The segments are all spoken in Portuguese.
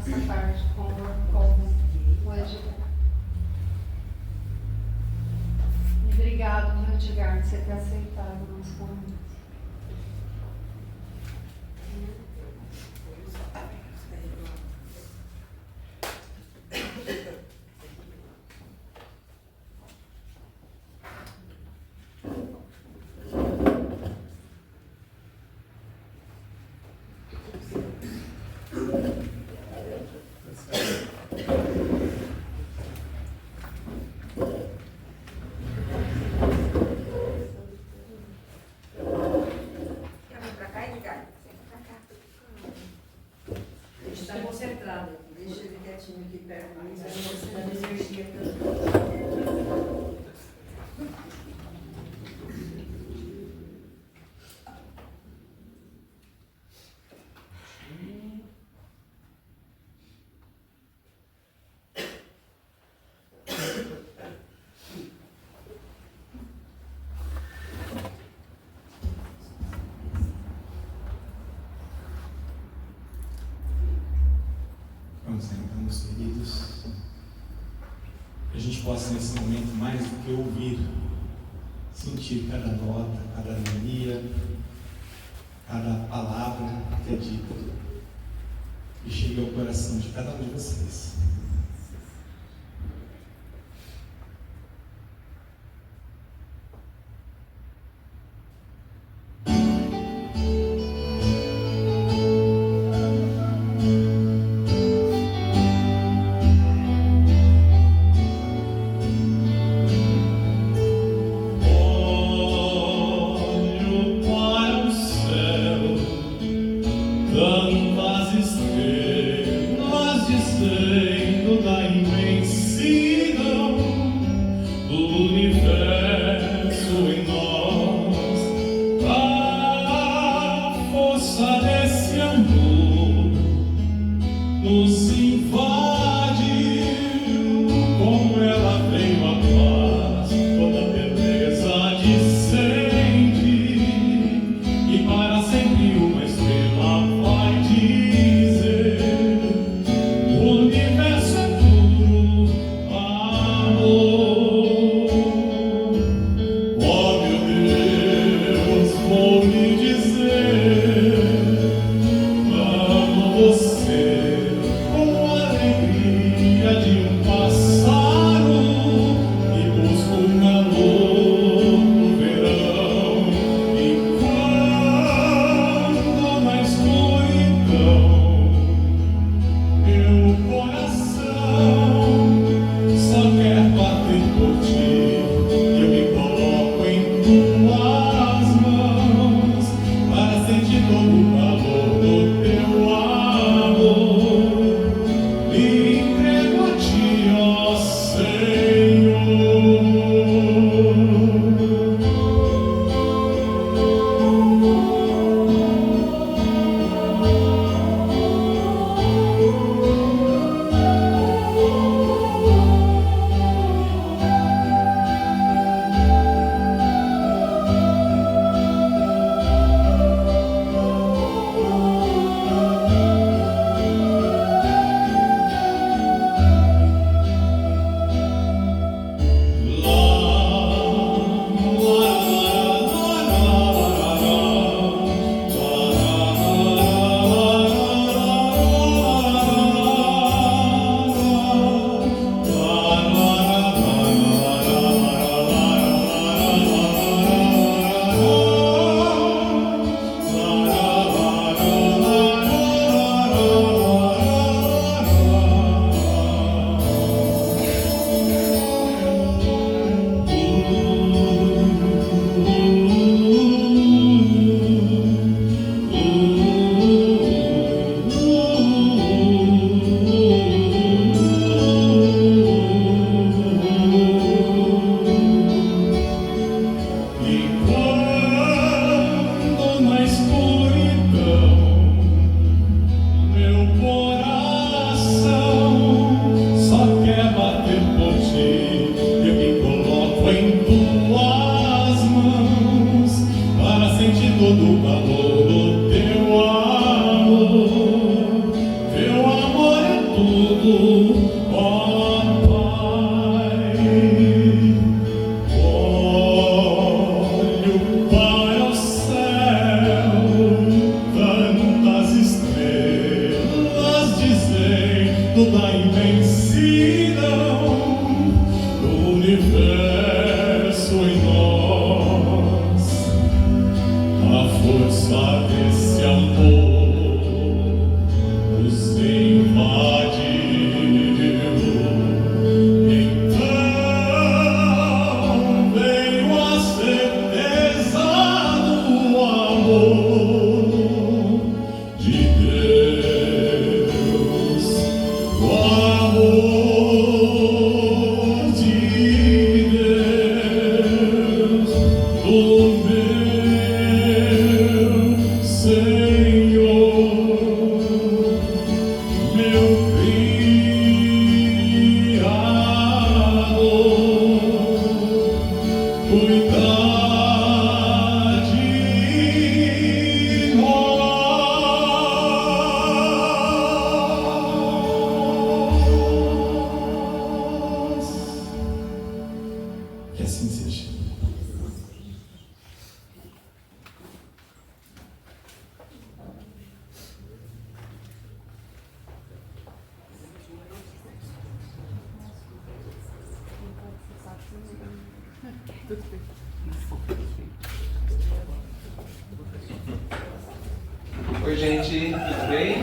essa tarde com o Edgar. E obrigado, meu Edgar, por você ter aceitado o nosso convite. Sentamos, queridos, que a gente possa nesse momento, mais do que ouvir, sentir cada nota, cada harmonia, cada palavra que é dita, e chegue ao coração de cada um de vocês. todo o calor do teu amor é meu Senhor, meu Criador, cuidar de nós. Que assim seja. Oi, gente, tudo bem?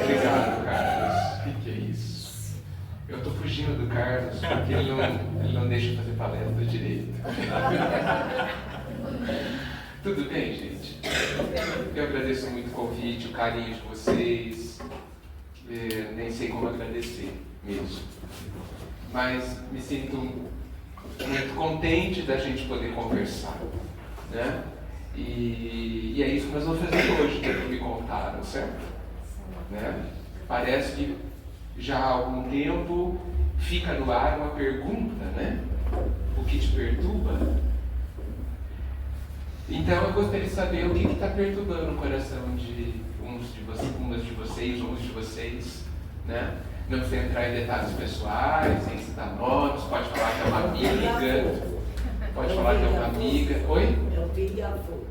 Obrigado, Carlos. O que é isso? Eu tô fugindo do Carlos porque ele não deixa eu fazer palestra direito. Tudo bem, gente? Eu agradeço muito o convite, o carinho de vocês. Nem sei como agradecer mesmo. Mas me sinto muito contente da gente poder conversar, né? E é isso que nós vamos fazer hoje, que me contaram, certo? Né? Parece que já há algum tempo fica no ar uma pergunta, né? O que te perturba? Então eu gostaria de saber o que está perturbando o coração de uns de vocês, né? Não precisa entrar em detalhes pessoais, sem citar nomes, pode falar que é uma amiga, pode falar que é uma amiga. Oi? Meu filho e avô.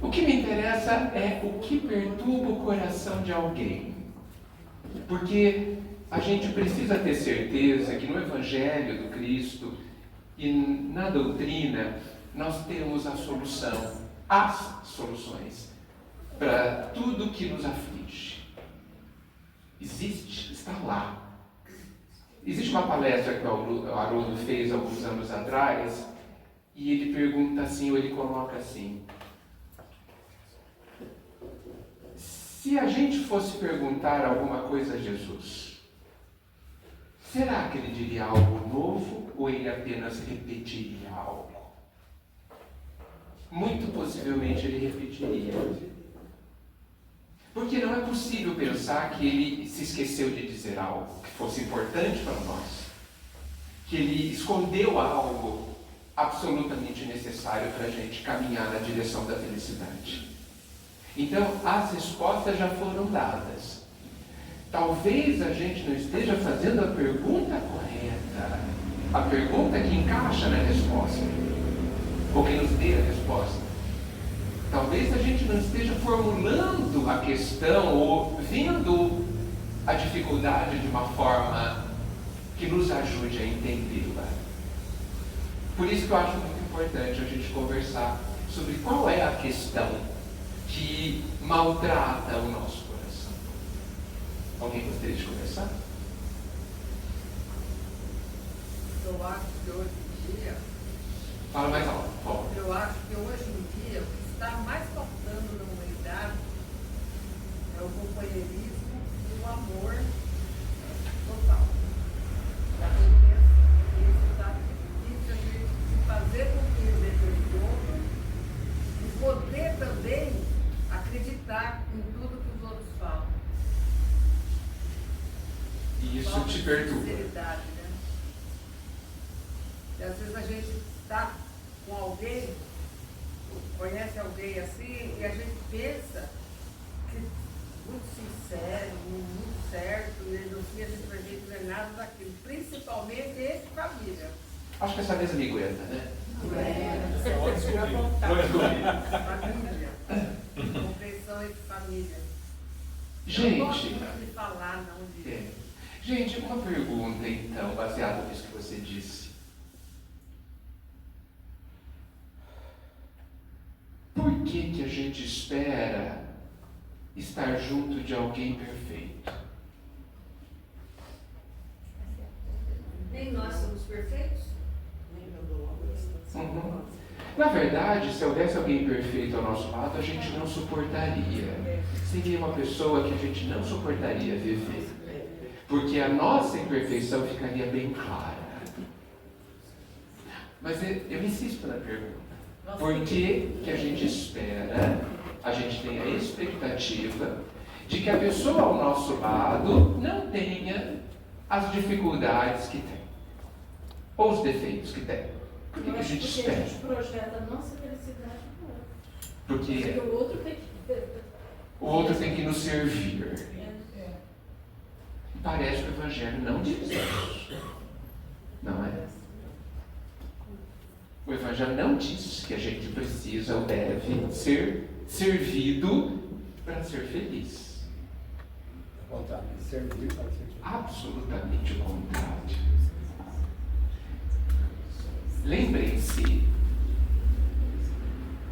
O que me interessa é o que perturba o coração de alguém. Porque a gente precisa ter certeza que no Evangelho do Cristo e na doutrina nós temos a solução, as soluções para tudo que nos aflige. Existe, está lá. Existe uma palestra que o Haroldo fez alguns anos atrás e ele pergunta assim, ou ele coloca assim: se a gente fosse perguntar alguma coisa a Jesus, será que ele diria algo novo ou ele apenas repetiria algo? Muito possivelmente ele repetiria. Porque não é possível pensar que ele se esqueceu de dizer algo que fosse importante para nós. Que ele escondeu algo absolutamente necessário para a gente caminhar na direção da felicidade. Então, as respostas já foram dadas. Talvez a gente não esteja fazendo a pergunta correta, a pergunta que encaixa na resposta, ou que nos dê a resposta. Talvez a gente não esteja formulando a questão ou vendo a dificuldade de uma forma que nos ajude a entendê-la. Por isso que eu acho muito importante a gente conversar sobre qual é a questão que maltrata o nosso coração. Alguém gostaria de conversar? Eu acho que hoje em dia, Fala mais alto, por favor. eu acho que hoje em dia o que está mais faltando na humanidade é o companheirismo e o amor total. A gente pensa que isso está difícil a gente fazer com que ele dê do outro e poder também acreditar em tudo que os outros falam. E isso Falta te de perturba. sinceridade, né? E às vezes a gente está com alguém, conhece alguém assim, e a gente pensa que muito sincero, muito certo, e no fim a gente vai ver que não é nada daquilo, principalmente entre família. Acho que essa mesa me aguenta, né? Família. Compreensão entre família. Eu gosto Gente, muito de falar, não de... gente, uma pergunta então, baseada nisso que você disse. Por que a gente espera estar junto de alguém perfeito? Nem nós somos perfeitos. Uhum. Na verdade, se houvesse alguém perfeito ao nosso lado, a gente não suportaria. Seria uma pessoa que a gente não suportaria viver. Porque a nossa imperfeição ficaria bem clara. Mas eu insisto na pergunta. Nossa, Por que a gente espera, a gente tem a expectativa de que a pessoa ao nosso lado não tenha as dificuldades que tem? Ou os defeitos que tem? Por que a gente Porque espera? a gente projeta a nossa felicidade no outro. Porque Porque o outro tem que. o outro tem que nos servir. É. Parece que o Evangelho não diz isso. Não é? O Evangelho não diz que a gente precisa ou deve ser servido para ser feliz. Ao contrário, servir para ser Absolutamente o contrário. Lembrem-se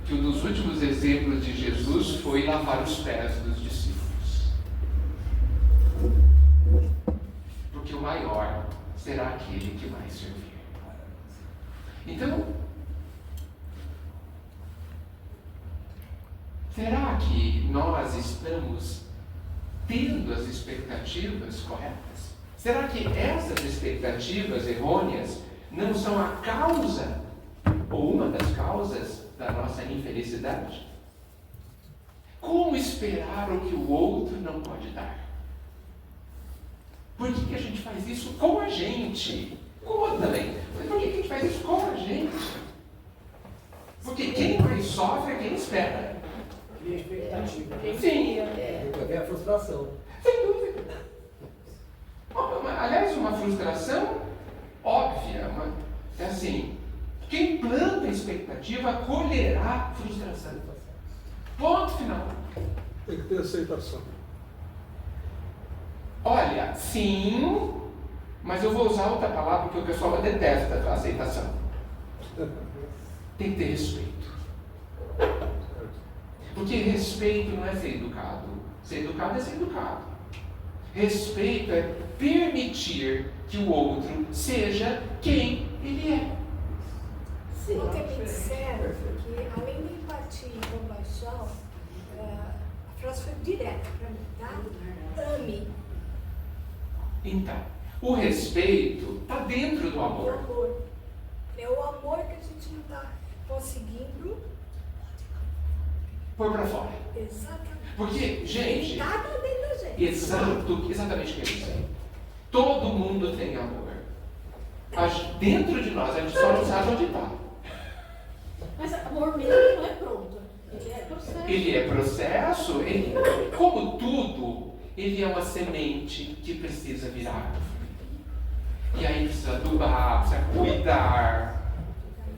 que um dos últimos exemplos de Jesus foi lavar os pés dos discípulos. Porque o maior será aquele que vai servir. Então, será que nós estamos tendo as expectativas corretas? Será que essas expectativas errôneas não são a causa, ou uma das causas, da nossa infelicidade? Como esperar o que o outro não pode dar? Por que a gente faz isso com a gente? Com o outro também. Mas por que a gente faz isso com a gente? Porque quem mais sofre é quem espera. cria expectativa. Sim. Vem a frustração. Sem dúvida. Aliás, uma frustração óbvia. É assim, quem planta expectativa colherá frustração. Ponto final. Tem que ter aceitação. Olha, sim, mas eu vou usar outra palavra que o pessoal detesta a aceitação. Tem que ter respeito. Porque respeito não é ser educado. Ser educado é ser educado. Respeito é permitir que o outro seja quem ele é. Sim. O que me disseram que, além de empatia e compaixão, a frase foi direta para mim, tá? Ame Então, o respeito está dentro do o amor. amor. É o amor que a gente não está conseguindo. Pôr para fora. Exatamente. Porque, Ele gente, está dentro da gente. exatamente o que eu disse. Todo mundo tem amor. Dentro de nós, a gente só não sabe onde está. Mas amor mesmo não é pronto. Ele é processo. Ele é processo, como tudo, ele é uma semente que precisa virar árvore. E aí precisa adubar, precisa cuidar.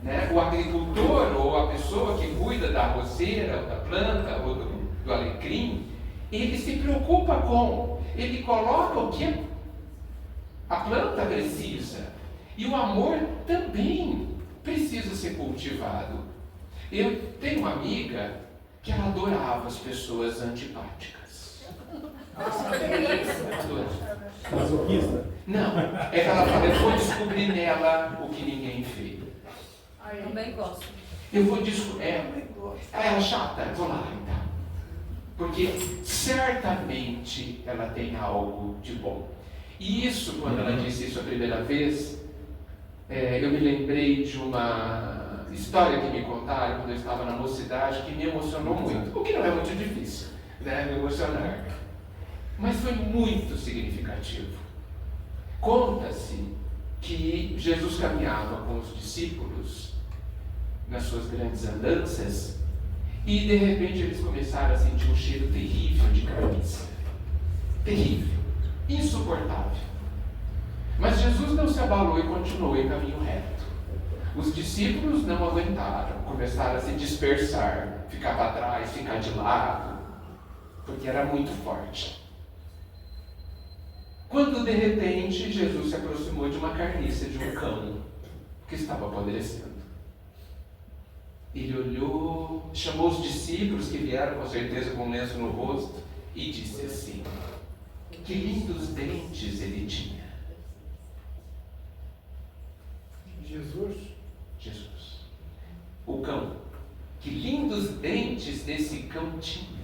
Né? O agricultor ou a pessoa que cuida da roseira, ou da planta, ou do alecrim, ele se preocupa ele coloca o que a planta precisa. E o amor também precisa ser cultivado. Eu tenho uma amiga que ela adorava as pessoas antipáticas. Adorava. Masoquista. Não, é que ela fala, eu vou descobrir nela o que ninguém fez. Também gosto. Eu vou descobrir. Ela é chata? Eu vou lá então. Porque certamente ela tem algo de bom. E isso, quando ela disse isso a primeira vez, eu me lembrei de uma história que me contaram quando eu estava na mocidade que me emocionou muito. O que não é muito difícil, né? Me emocionar. Mas foi muito significativo. Conta-se que Jesus caminhava com os discípulos nas suas grandes andanças e de repente eles começaram a sentir um cheiro terrível de carniça. Terrível, insuportável. Mas Jesus não se abalou e continuou em caminho reto. Os discípulos não aguentaram, começaram a se dispersar, ficar para trás, ficar de lado, porque era muito forte. Quando de repente Jesus se aproximou de uma carniça de um cão que estava apodrecendo. Ele olhou, chamou os discípulos que vieram com certeza com um lenço no rosto e disse assim: que lindos dentes ele tinha. Jesus. O cão. Que lindos dentes desse cão tinha.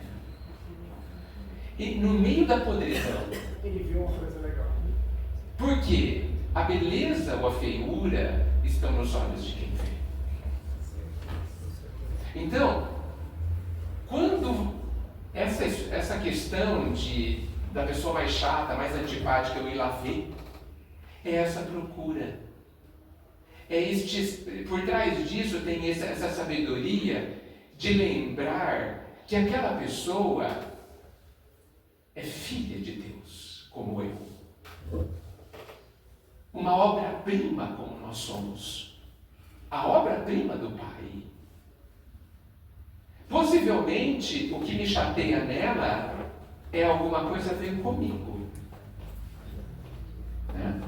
E no meio da podridão. Ele viu uma coisa legal. Porque a beleza ou a feiura estão nos olhos de quem vê. Então, quando essa questão da pessoa mais chata, mais antipática, eu ir lá ver, é essa procura. Por trás disso tem essa sabedoria de lembrar que aquela pessoa é filha de Deus, como eu. Uma obra-prima como nós somos. A obra-prima do Pai. Possivelmente, o que me chateia nela é alguma coisa a ver comigo. Né?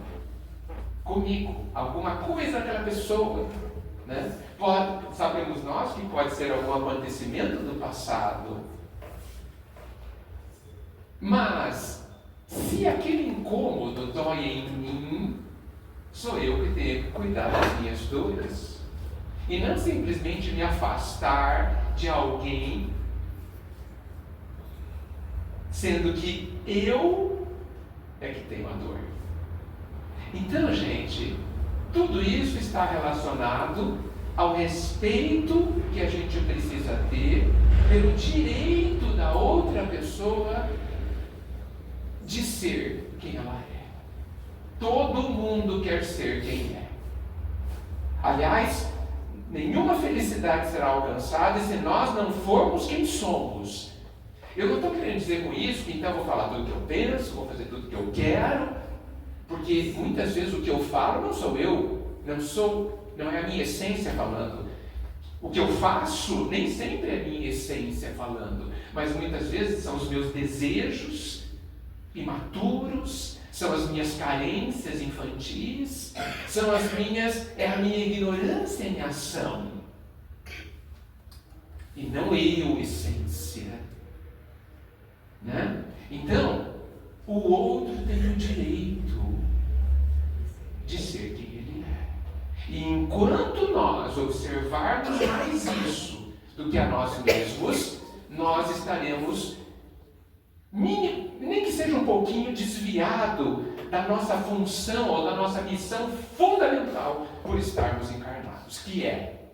Comigo. Alguma coisa daquela pessoa. Né? Sabemos nós que pode ser algum acontecimento do passado. Mas, se aquele incômodo dói em mim, sou eu que tenho que cuidar das minhas dores. E não simplesmente me afastar de alguém, sendo que eu é que tenho a dor. Então, gente, tudo isso está relacionado ao respeito que a gente precisa ter pelo direito da outra pessoa de ser quem ela é. Todo mundo quer ser quem é. Aliás, nenhuma felicidade será alcançada se nós não formos quem somos. Eu não estou querendo dizer com isso que então vou falar tudo que eu penso, vou fazer tudo que eu quero, porque muitas vezes o que eu falo não sou eu, não é a minha essência falando. O que eu faço nem sempre é a minha essência falando, mas muitas vezes são os meus desejos imaturos, são as minhas carências infantis, é a minha ignorância em ação. E não eu, essência. Né? Então, o outro tem o direito de ser quem ele é. E enquanto nós observarmos mais isso do que a nós mesmos, nós estaremos, nem que seja um pouquinho desviado da nossa função ou da nossa missão fundamental por estarmos encarnados, que é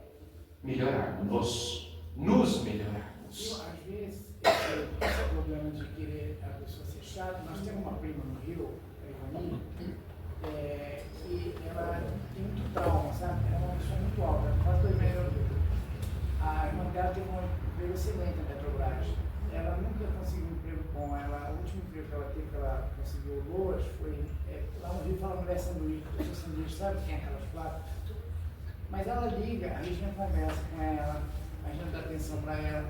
melhorarmos, nos melhorarmos. Às vezes, esse problema de querer a pessoa ser chata, nós temos uma prima no Rio, a Ivani, e ela tem muito trauma, sabe? Ela é uma pessoa muito alta, quase 2 metros. A irmã dela teve um emprego excelente na Petrobras. Ela nunca conseguiu um emprego bom. O último emprego que ela teve, que ela conseguiu loas, foi lá no Rio fala mulher sanduíche, pessoa sanduíche, sabe quem é aquelas placas? Mas ela liga, a gente não conversa com ela, a gente não dá atenção para ela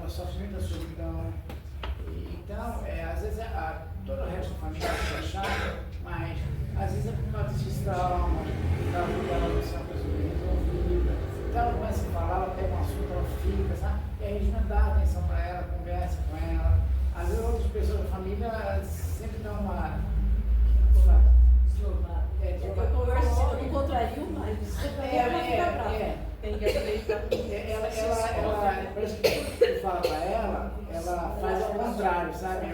sofre muita solidão. Então, às vezes todo o resto da família fica chato, mas às vezes é por causa desses traumas, por causa dela não ser uma pessoa bem resolvida. Então ela começa a falar, ela pega um assunto, ela fica, sabe? E aí a gente não dá atenção para ela, conversa com ela. Às vezes outras pessoas da família sempre dão uma Eu converso, eu não contrario mais. Tem que aproveitar. Ela parece que tudo que ele fala para ela faz ao contrário, sabe?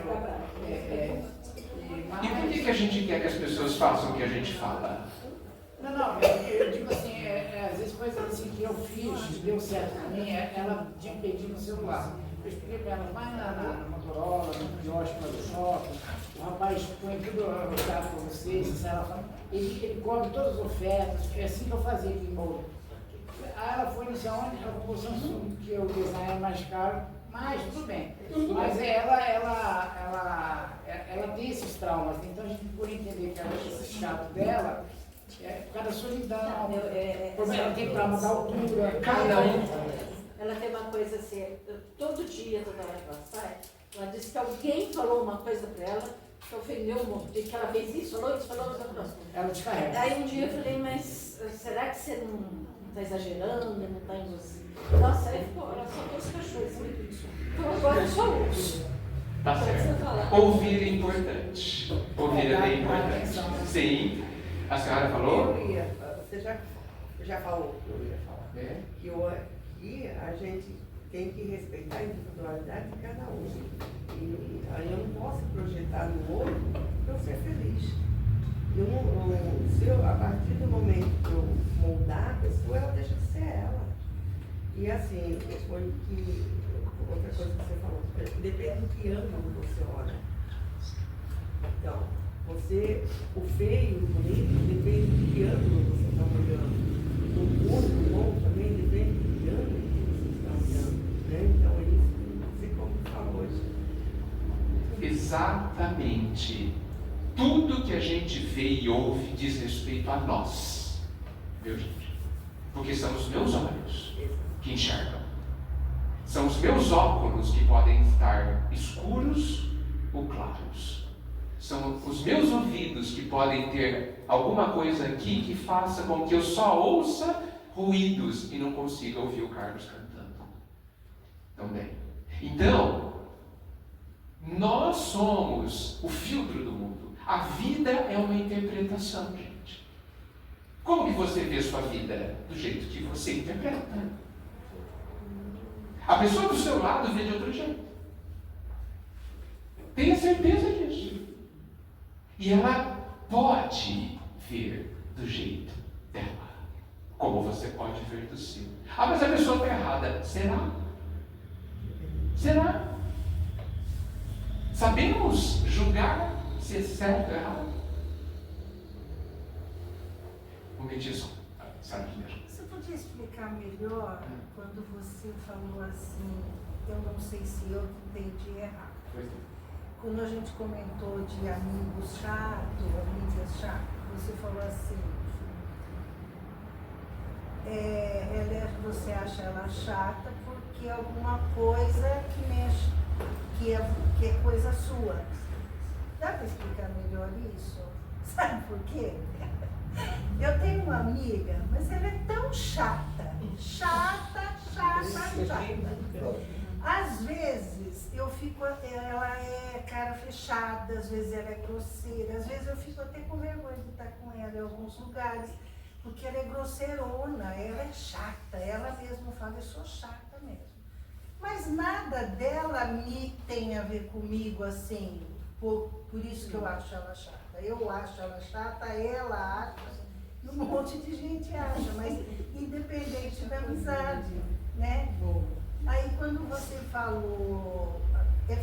E por que a gente quer que as pessoas façam o que a gente fala? Não, eu digo assim, às vezes coisas assim que eu fiz, deu certo para mim, ela tinha pedido no celular. Eu expliquei para ela, vai na Motorola, no quiosque do shopping, o rapaz põe tudo anotado para vocês, ela fala, ele cobre todas as ofertas, é assim que eu fazia aqui em Moura. Aí ela foi iniciar onde a proporção que o design é mais caro, mas tudo bem. Mas ela tem esses traumas, então a gente pode entender que esse chato dela por causa da solidão, ela tem trauma da altura, Cada um. Ela tem uma coisa assim, todo dia, toda hora que ela sai, ela disse que alguém falou uma coisa para ela que ofendeu um monte, que ela fez isso, falou isso, falou isso. Ela descarrega. Aí um dia eu falei, mas será que você não está exagerando, não está em você? Nossa, aí ficou, ela só os cachorros. Então agora eu só ouço. Tá certo. Ouvir é importante. Ouvir é bem importante. Sim. A senhora falou? Você já falou que eu ia falar. Que a gente tem que respeitar a individualidade de cada um. E aí eu não posso projetar no outro para eu ser feliz. A partir do momento que eu moldar a pessoa, ela deixa de ser ela. E assim, foi que outra coisa que você falou, depende do que ângulo você olha. Então, o feio, o bonito, depende do que ângulo você está olhando. O corpo bom também depende do que ângulo que você está olhando. Né? Então, é isso que você como falou hoje. Exatamente. Tudo que a gente vê e ouve diz respeito a nós. Viu, gente? Porque são os meus olhos que enxergam. São os meus óculos que podem estar escuros ou claros. São os meus ouvidos que podem ter alguma coisa aqui que faça com que eu só ouça ruídos e não consiga ouvir o Carlos cantando. Também. Então, nós somos o filtro do mundo. A vida é uma interpretação, gente. Como que você vê sua vida? Do jeito que você interpreta. A pessoa do seu lado vê de outro jeito. Tenha certeza disso. E ela pode ver do jeito dela, como você pode ver do seu. Ah, mas a pessoa está errada. Será? Será? Sabemos julgar se é certo ou errado? Um medição. Sabe primeiro? Você podia explicar melhor quando você falou assim, eu não sei se eu entendi errado. Quando a gente comentou de amigos chato, amigas chato, você falou assim, você acha ela chata porque alguma coisa que mexe, que é coisa sua. Dá para explicar melhor isso? Sabe por quê? Eu tenho uma amiga, mas ela é tão chata. Chata. Às vezes eu fico, ela é cara fechada, às vezes ela é grosseira, às vezes eu fico até com vergonha de estar com ela em alguns lugares, porque ela é grosseirona, ela é chata, ela mesma fala, eu sou chata mesmo. Mas nada dela me tem a ver comigo assim, por isso que eu acho ela chata. Eu acho ela chata, ela acha, e um monte de gente acha, mas independente da amizade, né? Aí quando você falou,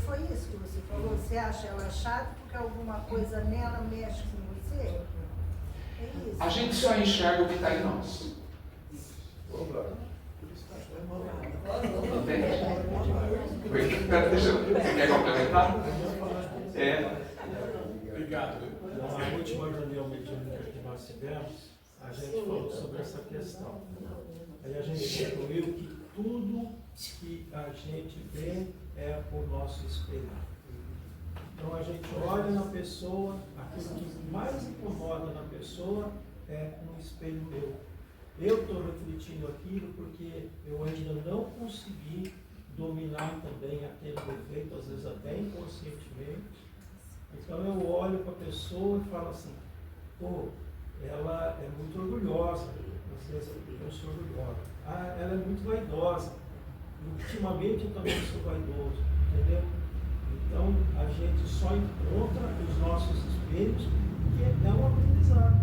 foi isso que você falou, você acha ela chata porque alguma coisa nela mexe com você? É isso? A gente só enxerga o que está em nós. Você quer complementar? Obrigado. Na última reunião mediúnica que nós tivemos, a gente falou sobre essa questão. Aí a gente concluiu que tudo que a gente vê é o nosso espelho. Então a gente olha na pessoa, aquilo que mais incomoda na pessoa é um espelho meu. Eu estou refletindo aquilo porque eu ainda não consegui dominar também aquele defeito, às vezes até inconscientemente. Então eu olho para a pessoa e falo assim, ela é muito orgulhosa, às vezes eu sou orgulhosa. Ela é muito vaidosa. Ultimamente eu também sou vaidoso, entendeu? Então a gente só encontra os nossos espelhos porque é um aprendizado.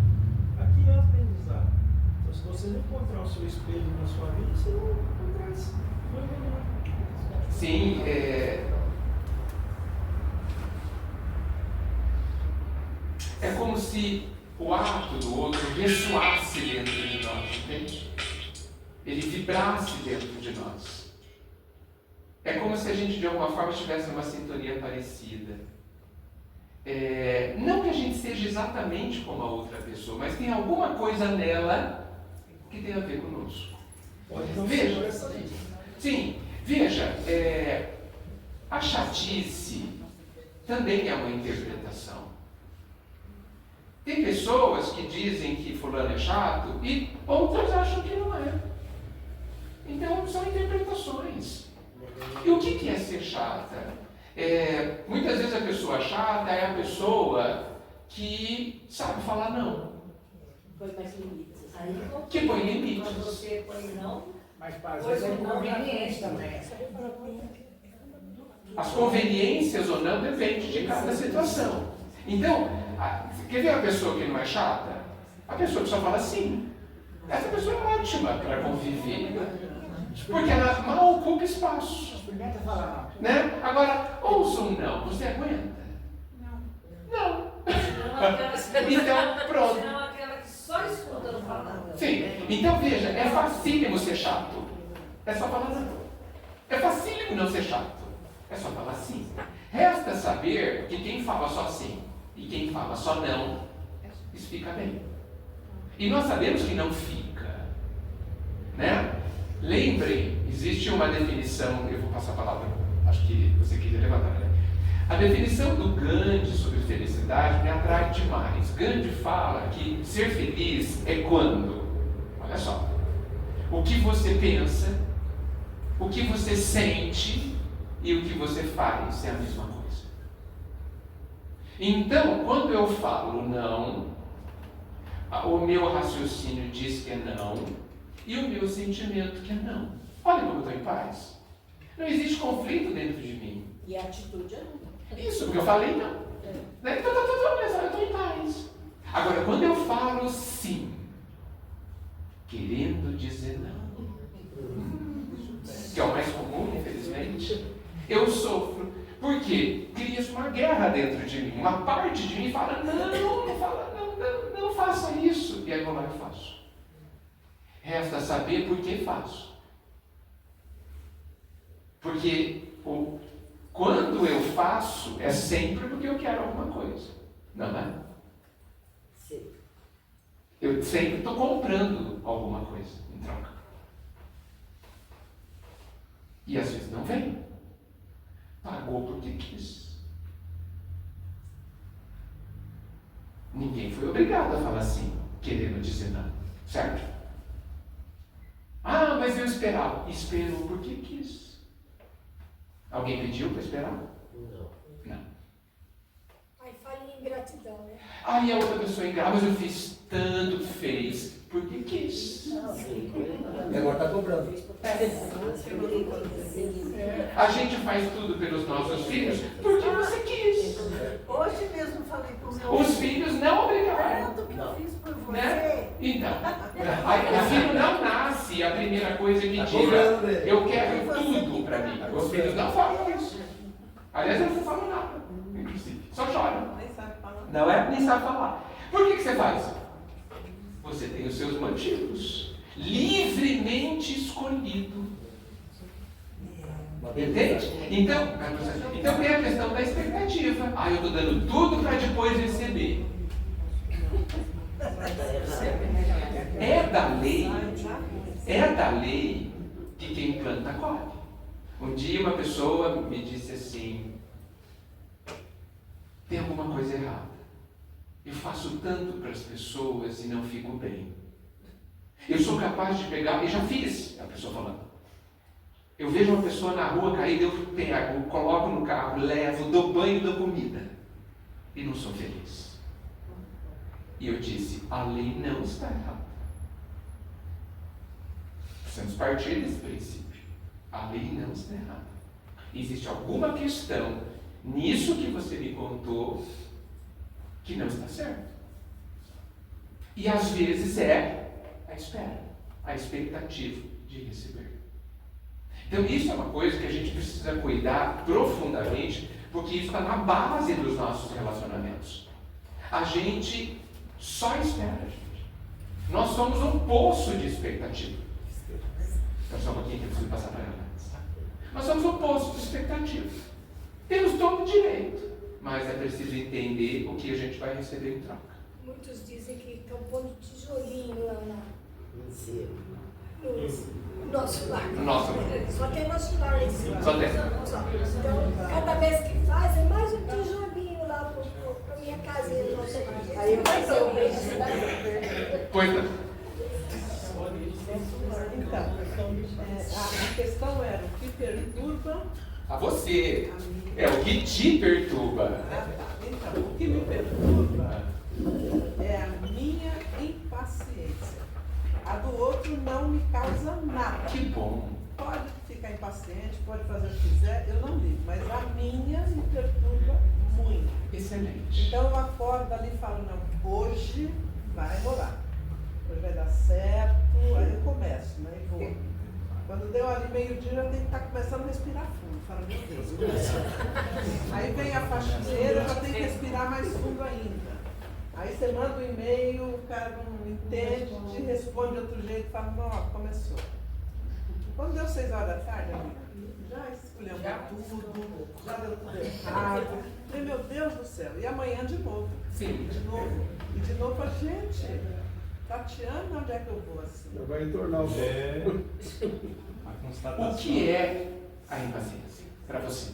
Aqui é aprendizado. Então se você não encontrar o seu espelho na sua vida, você não encontrar isso. Sim, é como se o ato do outro ressoasse dentro de nós, entende? Ele vibrasse dentro de nós. É como se a gente de alguma forma estivesse numa sintonia parecida. Não que a gente seja exatamente como a outra pessoa, mas tem alguma coisa nela que tem a ver conosco. Veja, sim, veja, a chatice também é uma interpretação. Tem pessoas que dizem que fulano é chato e outras acham que não é. Então são interpretações. E o que é ser chata? Muitas vezes a pessoa chata é a pessoa que sabe falar não. Põe mais limites. Que põe limites. Quando você põe não, mas às vezes é inconveniente também. As conveniências ou não depende de cada situação. Então, quer ver a pessoa que não é chata? A pessoa que só fala sim. Essa pessoa é ótima para conviver. Porque ela mal ocupa espaço. Experimenta falar não. Né? Agora, ouça um não. Você aguenta? Não. Então, pronto. Senão aquela que só escuta não fala nada. Sim. Então, veja, é facílimo ser chato. É só falar não. É facílimo não ser chato. É só falar sim. Resta saber que quem fala só sim e quem fala só não, isso fica bem. E nós sabemos que não fica. Né? Lembrem, existe uma definição, eu vou passar a palavra, acho que você queria levantar, né? A definição do Gandhi sobre felicidade me atrai demais. Gandhi fala que ser feliz é quando, olha só, o que você pensa, o que você sente e o que você faz é a mesma coisa. Então, quando eu falo não, o meu raciocínio diz que é não e o meu sentimento que é não. Olha como eu estou em paz. Não existe conflito dentro de mim. E a atitude é não. Isso, porque eu falei não. Então está tudo bem, eu estou em paz. Agora, quando eu falo sim, querendo dizer não, que é o mais comum, infelizmente, eu sofro. Porque cria-se uma guerra dentro de mim. Uma parte de mim fala, não faça isso. E aí eu vou lá e faço. Resta saber por que faço. Porque quando eu faço, é sempre porque eu quero alguma coisa. Não é? Sim. Eu sempre estou comprando alguma coisa em troca. E às vezes não vem. Pagou porque quis. Ninguém foi obrigado a falar assim, querendo dizer não. Certo? Ah, mas eu esperava. Esperou porque quis. Alguém pediu para esperar? Não. Aí fala em ingratidão, né? Aí a outra pessoa engana, mas eu fiz tanto, fez porque quis. E agora está cobrando. A gente faz tudo pelos nossos filhos porque você quis. Hoje mesmo falei para o meu Os filhos não obrigaram. Tanto que eu fiz por você. Né? Então, aí, o filho não nasce a primeira coisa que diga, eu quero tudo para mim. Os filhos não falam isso. Aliás, eles não falam nada, inclusive. Só choram. Nem sabe falar. Não é? Nem sabe falar. Por que você faz? Você tem os seus motivos. Livremente escolhido. Entende? Então tem a questão da expectativa. Ah, eu estou dando tudo para depois receber. É da lei que quem planta colhe. Um dia uma pessoa me disse assim, tem alguma coisa errada. Eu faço tanto para as pessoas e não fico bem. Eu sou capaz de pegar, e já fiz, a pessoa falando. Eu vejo uma pessoa na rua caída, eu pego, coloco no carro, levo, dou banho, dou comida. E não sou feliz. E eu disse, a lei não está errada. Precisamos partir desse princípio. A lei não está errada. Existe alguma questão nisso que você me contou que não está certo. E às vezes é a espera, a expectativa de receber. Então isso é uma coisa que a gente precisa cuidar profundamente, porque isso está na base dos nossos relacionamentos. A gente só espera, gente. Nós somos um poço de expectativa. Então só um pouquinho que eu preciso passar para ela. Nós somos um poço de expectativa. Temos todo o direito, mas é preciso entender o que a gente vai receber em troca. Muitos dizem que estão pondo tijolinho lá no nosso lar. Só tem nosso lar lá em cima. Só tem. Então, cada vez que faz, é mais um tijolinho lá para minha casinha do nosso lar. Aí eu vai ser o Pois não. Então, a questão era o que perturba. A você. É o que te perturba. Então, o que me perturba é a minha impaciência. A do outro não me causa nada. Que bom. Pode ficar ficar impaciente, pode fazer o que quiser, eu não ligo, mas a minha me perturba muito. Excelente. Então eu acordo ali e falo, não, hoje vai rolar, hoje vai dar certo, aí eu começo, né, e vou. Quando deu ali meio-dia, eu tenho que estar começando a respirar fundo. Fala, meu Deus. Aí vem a faxineira, eu já tenho que respirar mais fundo ainda. Aí você manda um e-mail, o cara não entende, te responde de outro jeito, fala, não, ó, começou. Quando deu 6 horas da tarde, amiga, já esculhambou tudo, já deu tudo errado. Falei, meu Deus do céu, e amanhã de novo. Sim. De novo. E de novo a gente, Tatiana, onde é que eu vou assim? Vai entornar o A constatação. O que é a impaciência para você?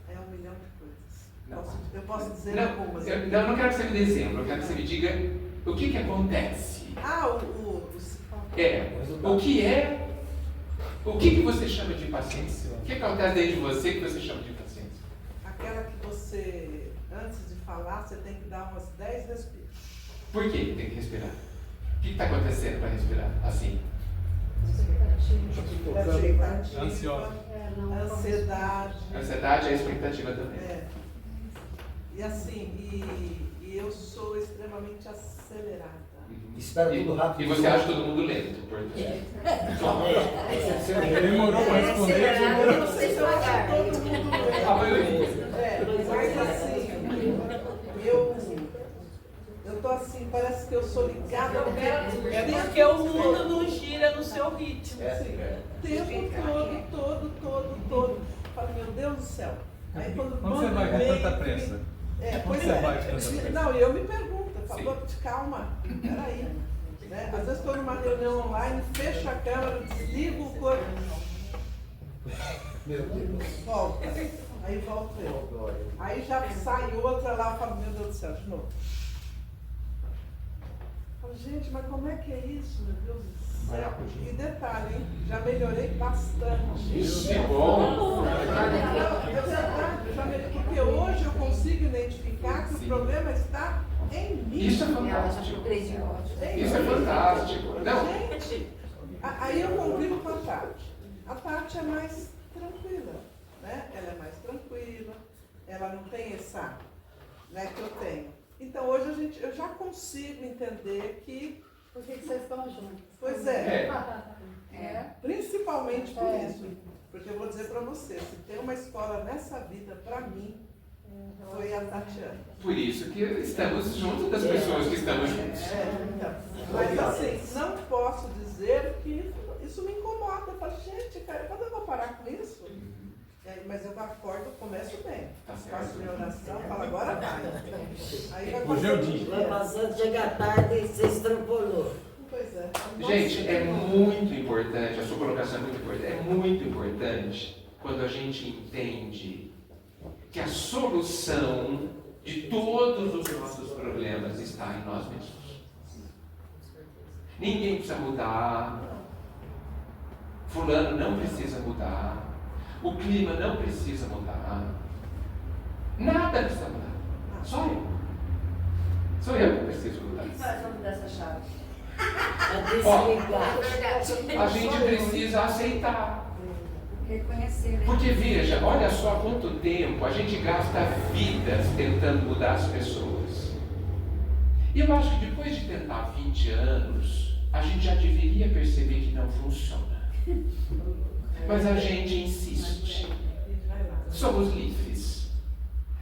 É 1 milhão de coisas. Não. Eu posso dizer Não, algumas. eu não quero que você me dê exemplo, eu quero que você me diga o que acontece. O que você chama de impaciência? O que acontece dentro de você que você chama de impaciência? Aquela que você, antes de falar, você tem que dar umas 10 respiros. Por que tem que respirar? O que está acontecendo para respirar assim? Expectativa, Ansiosa. ansiedade. A ansiedade é a expectativa também. É. E assim, e eu sou extremamente acelerada. Espera tudo rápido. E você acha todo mundo lento, portanto. Demorou para responder. Eu não sei se eu acho todo mundo lento. A maioria. Mas assim, eu tô assim, parece que eu sou ligada ao tempo. É porque o mundo não gira no seu ritmo. O tempo todo. Falo, meu Deus do céu. Aí quando você vai com tanta pressa? Pois você vai com tanta pressa? Não, e eu me pergunto, eu falo, calma, peraí. Né? Às vezes estou numa reunião online, fecho a câmera, desligo o corpo. Meu Deus. Volta. Aí volto eu. Aí já sai outra lá, eu falo, meu Deus do céu, de novo. Eu falo, gente, mas como é que é isso, meu Deus do céu? E detalhe, hein? Já melhorei bastante. Isso que bom! É verdade, porque hoje eu consigo identificar que o problema está em mim. Isso é fantástico. Isso é fantástico. Não. Gente, aí eu convivo com a Tati. A Tati é mais tranquila, né? Ela é mais tranquila, ela não tem essa, né, que eu tenho. Então hoje eu já consigo entender que... Por que vocês estão juntos? Pois principalmente por isso. Porque eu vou dizer para você, se tem uma escola nessa vida, para mim, foi a Tatiana. Por isso que estamos juntos das pessoas que estamos juntos. Então. Mas assim, não posso dizer que isso me incomoda. Eu falo, gente, cara, quando eu vou parar com isso? Mas eu acordo, começo bem. Faço minha oração, falo, agora vai. Aí vai Hoje é o dia. Vai passando, chega tarde e você extrapolou. Pois é. Gente, é muito importante, a sua colocação é muito importante, é muito importante quando a gente entende que a solução de todos os nossos problemas está em nós mesmos. Ninguém precisa mudar, fulano não precisa mudar, o clima não precisa mudar, nada precisa mudar, só eu. Sou eu que preciso mudar. O que faz o nome dessa chave? A gente precisa aceitar. Reconhecer. Porque veja, olha só quanto tempo a gente gasta vidas tentando mudar as pessoas. E eu acho que depois de tentar 20 anos, a gente já deveria perceber que não funciona. Mas a gente insiste. Somos livres.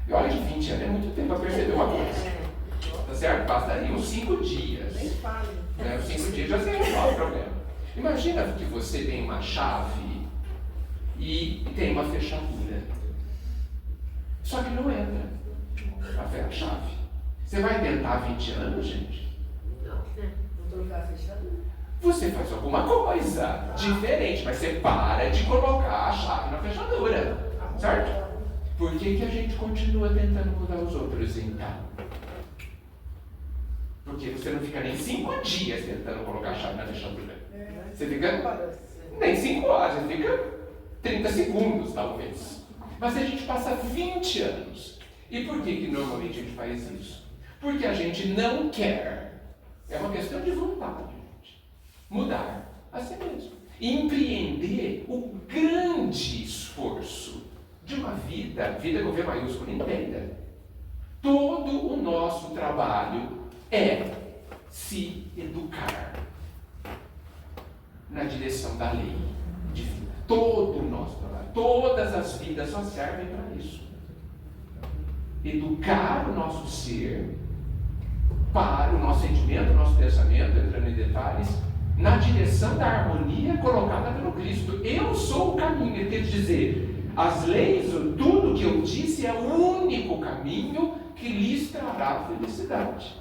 E olha que 20 anos é muito tempo para perceber uma coisa. Tá certo? Bastaria uns 5 dias. Nem fale. Os 5 dias já se resolve o problema. Imagina que você tem uma chave e tem uma fechadura. Só que não entra a chave. Você vai tentar 20 anos, gente? Não trocar a fechadura. Você faz alguma coisa diferente, mas você para de colocar a chave na fechadura. Certo? Por que a gente continua tentando mudar os outros então? Porque você não fica nem 5 dias tentando colocar a chave na fechadura. Você fica nem 5 horas, você fica 30 segundos talvez. Mas a gente passa 20 anos. E por que normalmente a gente faz isso? Porque a gente não quer. É uma questão de vontade, gente. Mudar a si mesmo. empreender o grande esforço de uma vida com V maiúsculo, entenda. Todo o nosso trabalho é se educar na direção da lei divina. Todo o nosso trabalho, todas as vidas só servem para isso. Educar o nosso ser para o nosso sentimento, o nosso pensamento, entrando em detalhes, na direção da harmonia colocada pelo Cristo. Eu sou o caminho, ele quer dizer, as leis, tudo que eu disse é o único caminho que lhes trará felicidade.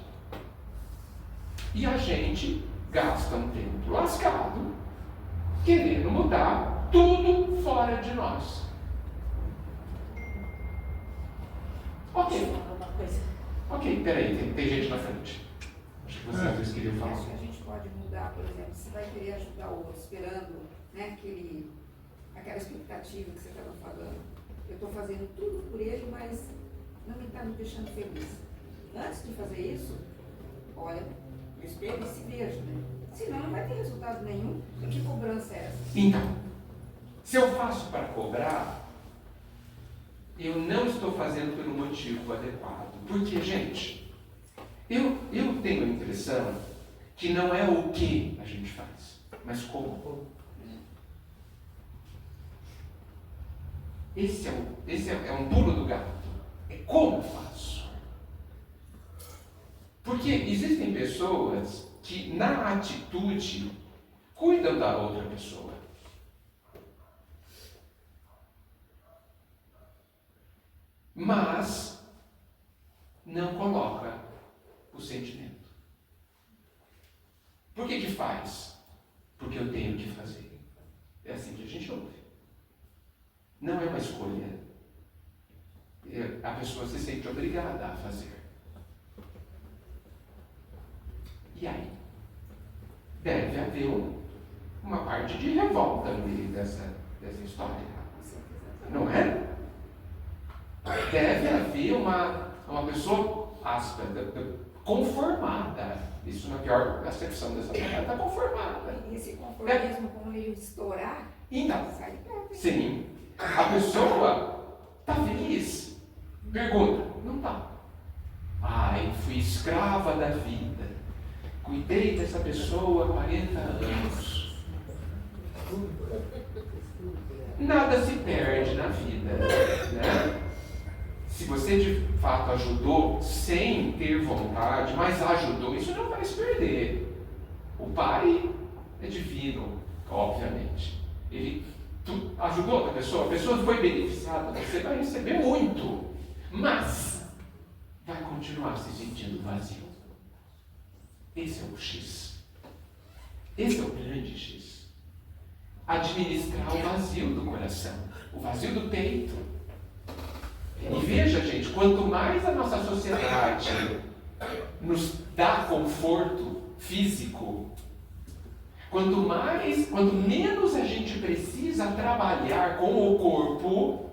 E a gente gasta um tempo lascado querendo mudar tudo fora de nós. Ok, peraí, tem gente na frente. Acho que vocês queriam falar. Acho que a gente pode mudar, por exemplo, você vai querer ajudar o outro esperando, né, aquela expectativa que você estava falando. Eu estou fazendo tudo por ele, mas não me está me deixando feliz. Antes de fazer isso, olha no espelho e se veja, né? Senão não vai ter resultado nenhum. Que cobrança é essa? Então, se eu faço para cobrar, eu não estou fazendo pelo motivo adequado. Porque, gente, eu tenho a impressão que não é o que a gente faz, mas como. Esse é um pulo do gato. É como eu faço. Porque existem pessoas que, na atitude, cuidam da outra pessoa. Mas não coloca o sentimento. Por que faz? Porque eu tenho que fazer. É assim que a gente ouve. Não é uma escolha. A pessoa se sente obrigada a fazer. E aí? Deve haver uma parte de revolta no meio dessa história. Não é? Deve haver uma pessoa áspera, conformada. Isso na pior acepção dessa palavra, está conformada. E esse conformismo, como ele estourar, então, sai de perto. sim. A pessoa está feliz. Pergunta, não está. Ai, fui escrava da vida. Cuidei dessa pessoa há 40 anos. Nada se perde na vida, né? Se você de fato ajudou sem ter vontade, mas ajudou, isso não vai se perder. O Pai é divino, obviamente. Ele ajudou outra pessoa, a pessoa foi beneficiada, você vai receber muito, mas vai continuar se sentindo vazio. Esse é o X. Esse é o grande X. Administrar o vazio do coração, o vazio do peito. E veja, gente, quanto mais a nossa sociedade nos dá conforto físico, quanto menos a gente precisa trabalhar com o corpo,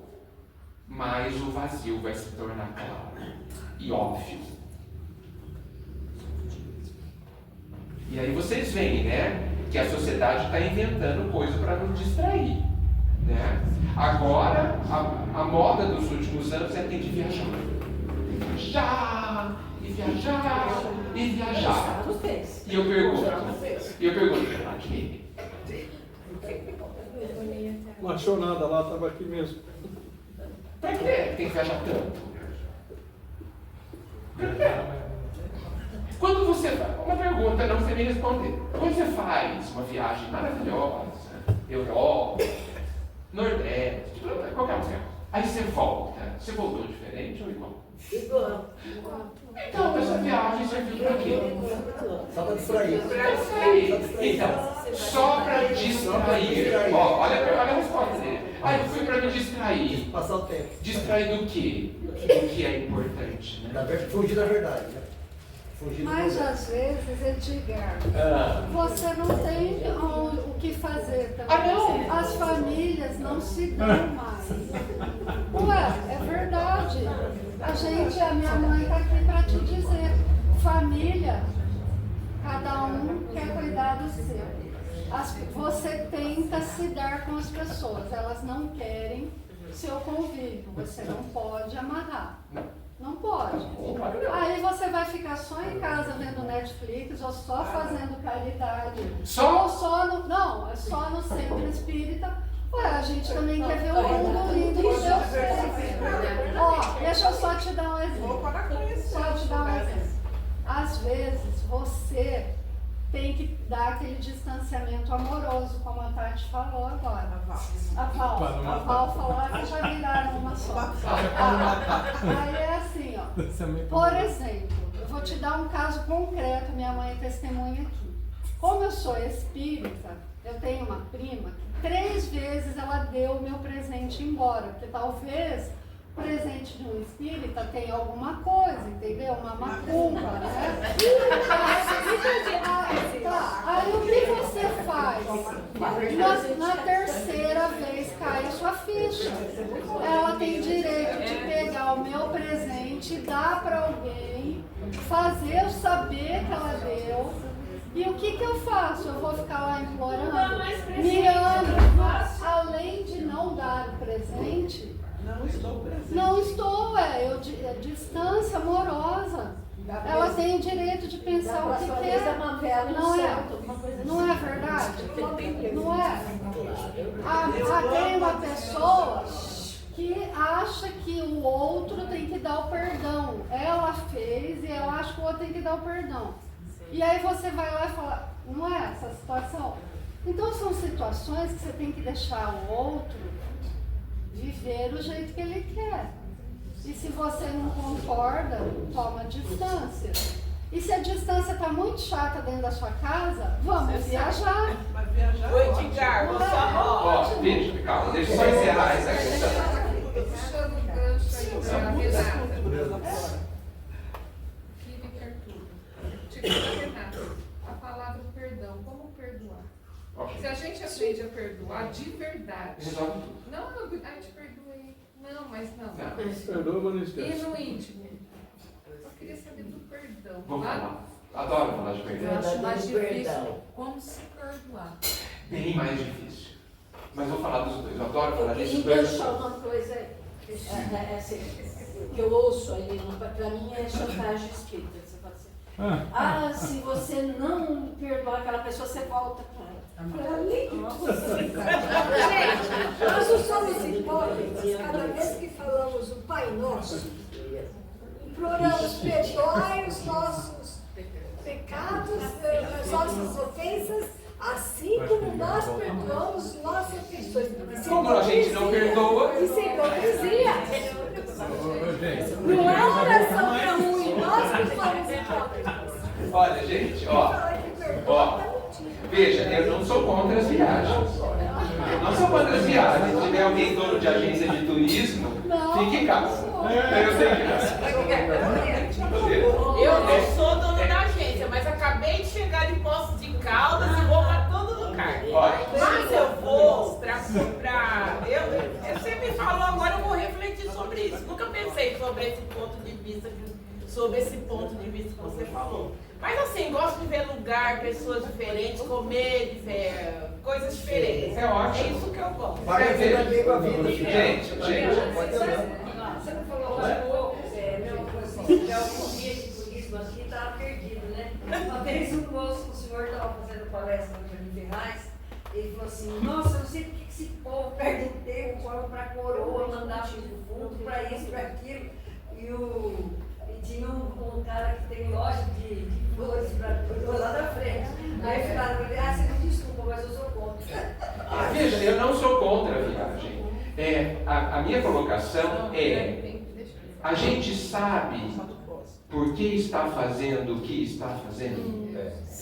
mais o vazio vai se tornar claro e óbvio. E aí vocês veem, né, que a sociedade está inventando coisa para nos distrair, né? Agora, a moda dos últimos anos é ter que viajar. E viajar. E eu pergunto, para quê? Não achou nada lá, estava aqui mesmo. Para quê? Tem que viajar tanto. Para quê? Quando você faz, uma pergunta, não sei nem responder. Quando você faz uma viagem maravilhosa, Europa, Nordeste, qualquer lugar, aí você volta. Você voltou diferente ou igual? Igual. Então, essa viagem serviu para quê? Só para distrair. Então, só para distrair. Ó, olha a resposta dele. Aí eu fui para me distrair. Passar o tempo. Distrair do quê? Do que é importante, né? Fugir da verdade, né? Mas às vezes, Edgar, você não tem o que fazer também. Não. As famílias não se dão mais. Ué, é verdade. A minha mãe está aqui para te dizer, família, cada um quer cuidar do seu. Você tenta se dar com as pessoas, elas não querem seu convívio, você não pode amarrar. Não pode. Aí você vai ficar só em casa vendo Netflix ou só fazendo caridade. Ou só no. Não, é só no centro espírita. Ué, a gente também quer ver o mundo lindo do seu ser. Ó, deixa eu só te dar um exemplo. Só te dar um exemplo. Às vezes você tem que dar aquele distanciamento amoroso, como a Tati falou agora. A Val falou que já viraram uma só. Aí é assim, ó. Por exemplo, eu vou te dar um caso concreto, minha mãe é testemunha aqui. Como eu sou espírita, eu tenho uma prima que 3 vezes ela deu o meu presente embora, porque talvez o presente de um espírita tenha alguma coisa, entendeu? Uma macumba, né? Aí o que você faz? Na terceira vez cai a sua ficha. Ela tem direito de pegar o meu presente, dar para alguém, fazer eu saber que ela deu. E o que eu faço? Eu vou ficar lá implorando, mirando, além de não dar o presente. Não estou, é distância amorosa. Ela tem o direito de pensar o que quer. Não é verdade? Não é? Tem uma pessoa que acha que o outro tem que dar o perdão. Ela fez e ela acha que o outro tem que dar o perdão. E aí você vai lá e fala, não é essa situação? Então são situações que você tem que deixar o outro viver do jeito que ele quer. E se você não concorda, toma distância. E se a distância está muito chata dentro da sua casa, vamos viajar. O Edgar, veja, calma, deixa eu só encerrar essa questão. Puxando o gancho aí da Renata. Felipe Arthur. Tipo, Renata, a palavra perdão, como perdoar? Okay. Se a gente aprende a perdoar de verdade. Resolve tudo. Não, te perdoei. Não, mas não. Perdoa, mas não esquece. E no íntimo? Eu queria saber do perdão. Vamos falar. Adoro falar de perdão. Eu acho mais difícil. Como se perdoar? Bem mais difícil. Mas vou falar dos dois. Eu adoro falar desses E dois. deixar uma coisa assim, que eu ouço aí, para mim é chantagem espírita. Você fala assim, se você não perdoar aquela pessoa, você volta com ela. Gente, nós não somos hipócritas. Cada vez que falamos o Pai Nosso, imploramos, perdoai os nossos pecados, as nossas ofensas, assim como nós perdoamos nossas ofensões. Como a gente não perdoa? Isso é hipocrisia. Não é uma oração para ruim, nós que somos hipócritas. Olha, gente, veja, eu não sou contra as viagens. Eu não sou contra as viagens. Se tiver alguém dono de agência de turismo, fique em casa. Eu sei Eu não sou dono da agência, mas acabei de chegar de Poços de Caldas e vou para todo lugar. Mas eu vou para comprar. Você me falou agora, eu vou refletir sobre isso. Nunca pensei sobre esse ponto de vista que você falou. Mas assim, gosto de ver lugar, pessoas diferentes, comer coisas diferentes. É ótimo. É isso que eu gosto. Gente. Você não falou mais pouco, meu guia de turismo aqui estava perdido, né? Uma vez o senhor estava fazendo palestra no Jânio Ferraz, ele falou assim, nossa, eu não sei por que esse povo perde tempo, coloca para a coroa, mandar fundo, para isso, para aquilo. E tinha um cara que tem loja de flores para lá na frente. Aí falaram para ele, você me desculpa, mas eu sou contra. Veja, eu não sou contra a viagem. A minha colocação é, a gente sabe por que está fazendo o que está fazendo.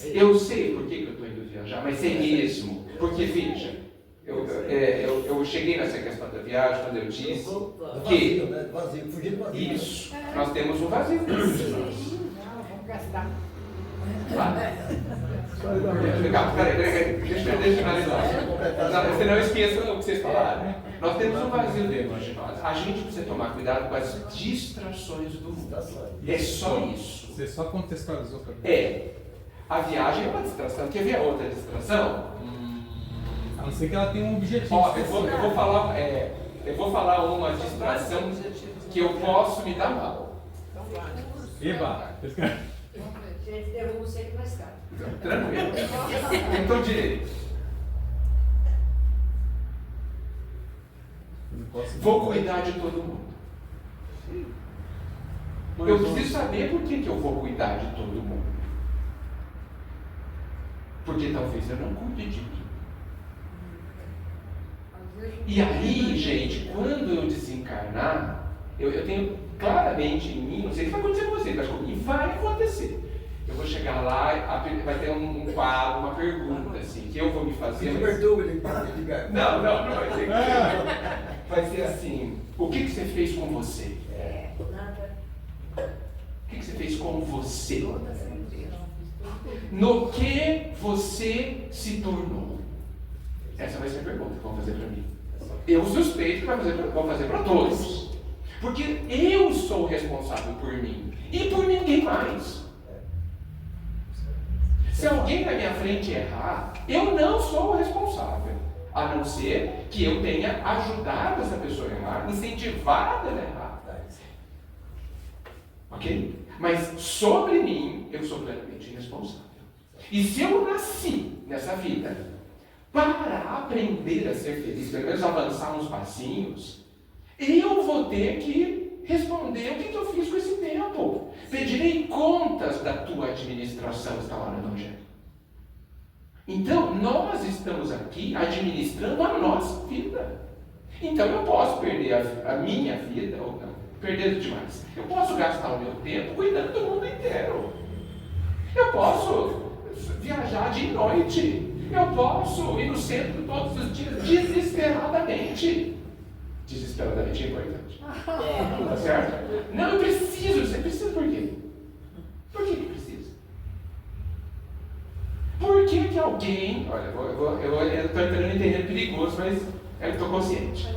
Eu sei por que eu estou indo viajar, mas sei mesmo. Porque, veja, eu cheguei nessa questão da viagem quando eu disse que isso, nós temos um vazio dentro de nós. Peraí, deixa eu finalizar. Você não esqueça o que vocês falaram. Nós temos um vazio dentro de nós. A gente precisa tomar cuidado com as distrações do mundo. É só isso. Você só contextualizou para mim. A viagem é uma distração. Quer ver a outra distração? A não ser que ela tenha um objetivo. Ó, eu vou falar uma distração que eu posso me dar mal. Eba! Gente, derruba você que mais caro. Tranquilo. Então, direito. Vou cuidar de todo mundo. Eu preciso saber por que eu vou cuidar de todo mundo. Porque talvez eu não cuide de mim. E aí, gente, quando eu desencarnar, eu tenho claramente em mim, não sei o que vai acontecer com vocês, mas comigo vai acontecer. Eu vou chegar lá, vai ter um quadro, uma pergunta, assim, que eu vou me fazer. Mas... Não vai ser. Vai ser assim: o que você fez com você? O que você fez com você? No que você se tornou? Essa vai ser a pergunta que vão fazer para mim. Eu suspeito que vão fazer para todos. Porque eu sou responsável por mim e por ninguém mais. Se alguém na minha frente errar, eu não sou o responsável. A não ser que eu tenha ajudado essa pessoa a errar, incentivado ela a errar. Ok? Mas sobre mim, eu sou plenamente responsável. E se eu nasci nessa vida para aprender a ser feliz, pelo menos avançar uns passinhos, eu vou ter que responder o que eu fiz com esse tempo. Pedirei contas da tua administração, está lá no Evangelho. Então, nós estamos aqui administrando a nossa vida. Então, eu posso perder a minha vida, ou não, perder demais. Eu posso gastar o meu tempo cuidando do mundo inteiro. Eu posso viajar de noite. Eu posso ir no centro todos os dias desesperadamente. Desesperadamente é importante. Tá certo? Não, eu preciso. Você precisa por quê? Por que precisa? Por que alguém... Olha, eu estou entrando em terreno perigoso, mas eu estou consciente.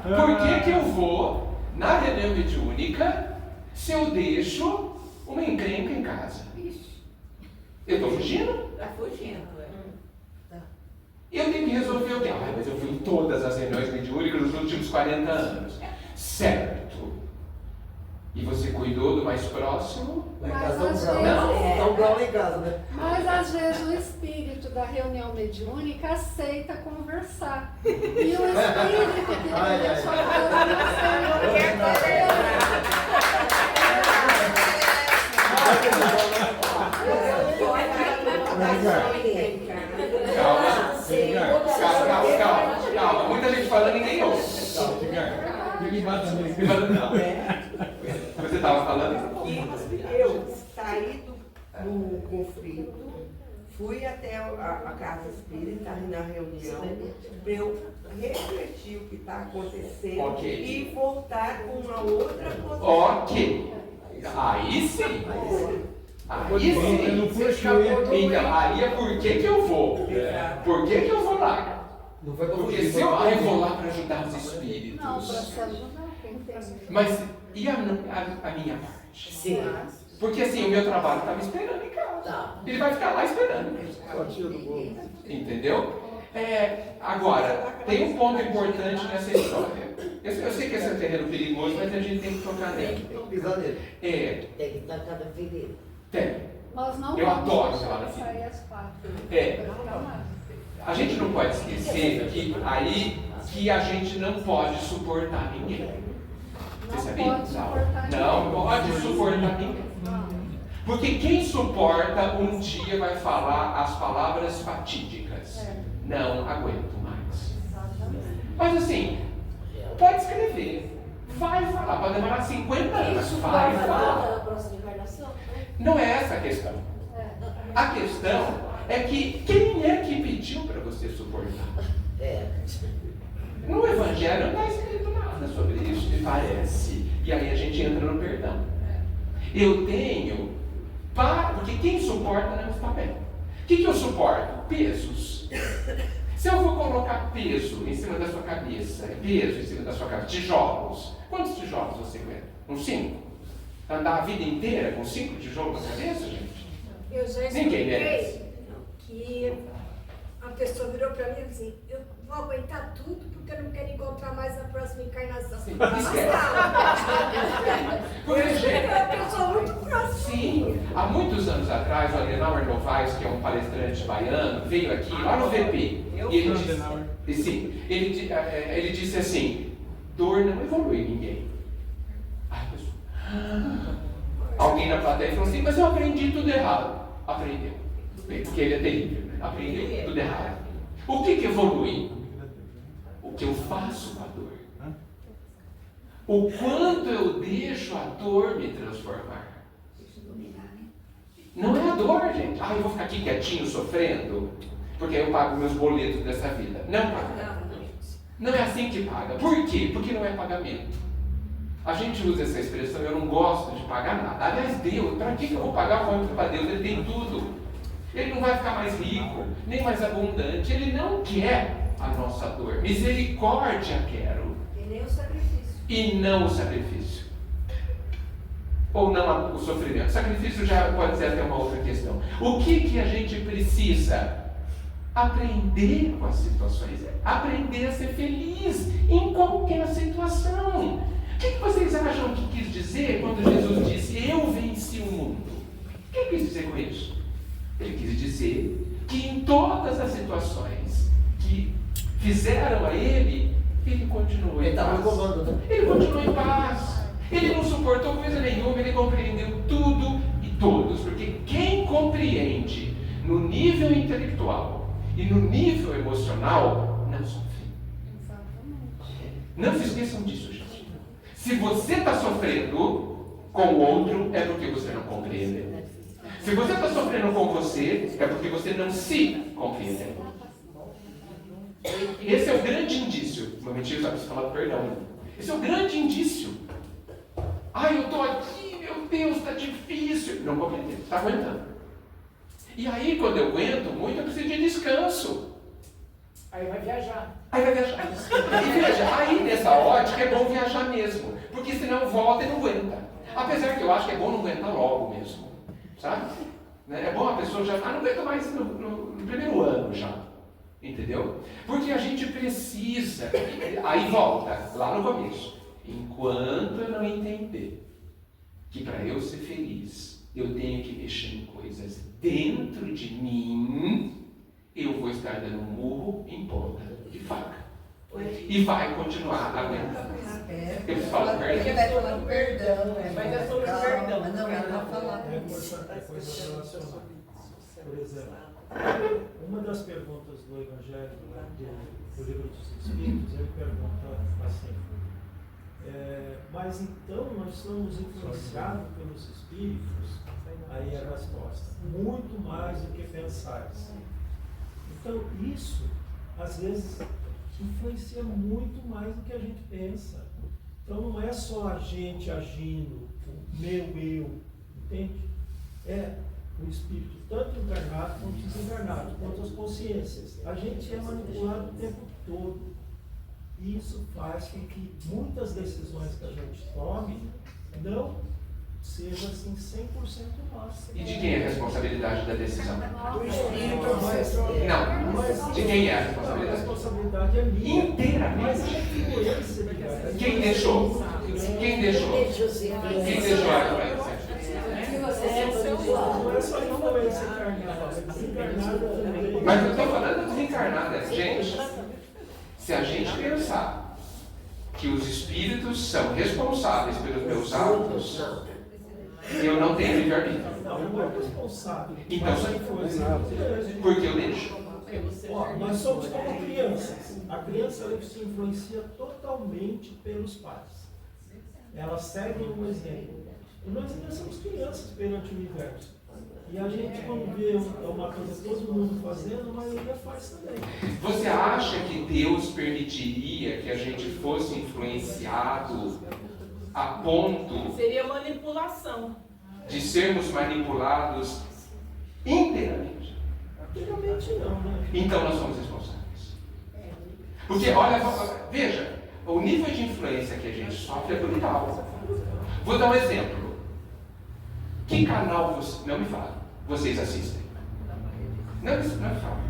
Por que eu vou na reunião mediúnica se eu deixo uma encrenca em casa? Eu estou fugindo? Está fugindo, Eu tenho que resolver o quê? Mas eu fui em todas as reuniões mediúnicas nos últimos 40 anos. Certo. E você cuidou do mais próximo? Lá em casa dá um grau lá em casa, né? Mas às vezes o espírito da reunião mediúnica aceita conversar. E o espírito que tem sua casa não Calma. Muita gente falando e ninguém ouve. Você estava falando? Eu saí do conflito, fui até a casa espírita na reunião, para eu refletir o que está acontecendo e voltar com uma outra posição. Ok. Aí sim. Então, aí é por que eu vou? Por que eu vou lá? Porque se eu vou lá para ajudar os espíritos. Não, para se ajudar, quem tem. Mas e a minha parte? Sim. Porque assim, o meu trabalho está me esperando em casa. Ele vai ficar lá esperando. Entendeu? Agora, tem um ponto importante nessa história. Eu sei que esse é um terreno perigoso, mas a gente tem que tocar nele. Tem que estar cada ferida. Tem. Nós não Eu adoro deixar falar assim. sair as quatro. A gente não pode esquecer que a gente não pode suportar ninguém. Você sabia? Não pode suportar ninguém. Porque quem suporta um dia vai falar as palavras fatídicas. Não aguento mais. Mas assim, pode escrever. Vai falar. Pode demorar 50 anos. Vai falar. Não é essa a questão. A questão é que quem é que pediu para você suportar? No Evangelho não está escrito nada sobre isso, me parece. E aí a gente entra no perdão. Eu tenho, porque quem suporta não está bem. O que eu suporto? Pesos. Se eu vou colocar peso em cima da sua cabeça, peso em cima da sua cabeça, tijolos, quantos tijolos você aguenta? Uns 5? Andar a vida inteira com 5 tijolos na cabeça, gente? Eu já Ninguém merece. que a pessoa virou para mim e disse assim, eu vou aguentar tudo porque eu não quero encontrar mais a próxima encarnação. Eu sou muito próxima. Sim, há muitos anos atrás, o Adenauer Novaes, que é um palestrante baiano, veio aqui, lá no VP, e ele disse assim, dor não evolui ninguém. Ai, pessoal. Alguém na plateia falou assim, mas eu aprendi tudo errado. Aprendeu. Porque ele é terrível, né? Aprendeu tudo errado. O que evolui? O que eu faço com a dor. O quanto eu deixo a dor me transformar. Não é a dor, gente. Ah, eu vou ficar aqui quietinho sofrendo, porque eu pago meus boletos dessa vida. Não paga. Não é assim que paga. Por quê? Porque não é pagamento. A gente usa essa expressão, eu não gosto de pagar nada. Aliás, Deus, para que eu vou pagar muito para Deus? Ele tem tudo. Ele não vai ficar mais rico, nem mais abundante. Ele não quer a nossa dor. Misericórdia quero. E nem o sacrifício. E não o sacrifício. Ou não o sofrimento. O sacrifício já pode ser até uma outra questão. O que a gente precisa? Aprender com as situações. Aprender a ser feliz em qualquer situação. O que vocês acham que quis dizer quando Jesus disse, eu venci o mundo? O que quis dizer com isso? Ele quis dizer que em todas as situações que fizeram a ele continuou em paz. Ele continuou em paz. Ele não suportou coisa nenhuma, ele compreendeu tudo e todos. Porque quem compreende no nível intelectual e no nível emocional, não sofre. Não se esqueçam disso, gente. Se você está sofrendo com o outro, é porque você não compreende. Se você está sofrendo com você, é porque você não se compreende. Esse é o grande indício. Um momentinho, sabe, você fala perdão. Esse é o grande indício. Ai, eu estou aqui, meu Deus, está difícil. Não compreender, está aguentando. E aí, quando eu aguento muito, eu preciso de descanso. Aí vai viajar. E veja, aí nessa ótica é bom viajar mesmo. Porque senão volta e não aguenta. Apesar que eu acho que é bom não aguentar logo mesmo. Sabe? É bom a pessoa já... não aguenta mais no primeiro ano já. Entendeu? Porque a gente precisa... Aí volta, lá no começo. Enquanto eu não entender que para eu ser feliz, eu tenho que mexer em coisas dentro de mim, eu vou estar dando um murro em ponta de faca. E vai continuar aguentando. Eu preciso falar perdão. Vai falar perdão. Mas é sobre perdão. Mas não, ela vai falar. É coisa relacionada. Por exemplo, uma das perguntas do Evangelho, do Livro dos Espíritos, ele pergunta assim, mas então nós somos influenciados pelos Espíritos? Aí a resposta, muito mais do que pensais. Então isso, às vezes, influencia muito mais do que a gente pensa. Então não é só a gente agindo, o meu eu, entende? É o espírito, tanto encarnado quanto desencarnado, quanto as consciências. A gente é manipulado o tempo todo. E isso faz com que muitas decisões que a gente tome não seja assim 100% nossa. E de quem é a responsabilidade da decisão? Do espírito, Não. De quem é a A responsabilidade? responsabilidade é minha. Inteiramente. Mas a influência de Quem deixou? Quem deixou? Quem deixou a influência? não é só influência encarnada, é desencarnada também. Mas eu estou falando desencarnada. Gente, se a gente pensar que os espíritos são responsáveis pelos meus atos, eu não tenho livre-arbítrio. Não é responsável. Então, Mas a influência é porque eu deixo. Ó, nós somos como crianças. A criança ela se influencia totalmente pelos pais. Elas seguem um exemplo. E nós ainda somos crianças perante o universo. E a gente, quando vê uma coisa que todo mundo fazendo, a maioria faz também. Você acha que Deus permitiria que a gente fosse influenciado a ponto Seria manipulação. de sermos manipulados inteiramente? Geralmente não, né? Então nós somos responsáveis. Porque, olha, veja, o nível de influência que a gente sofre é brutal. Vou dar um exemplo. Que canal, não me fala, vocês assistem? Não me fala.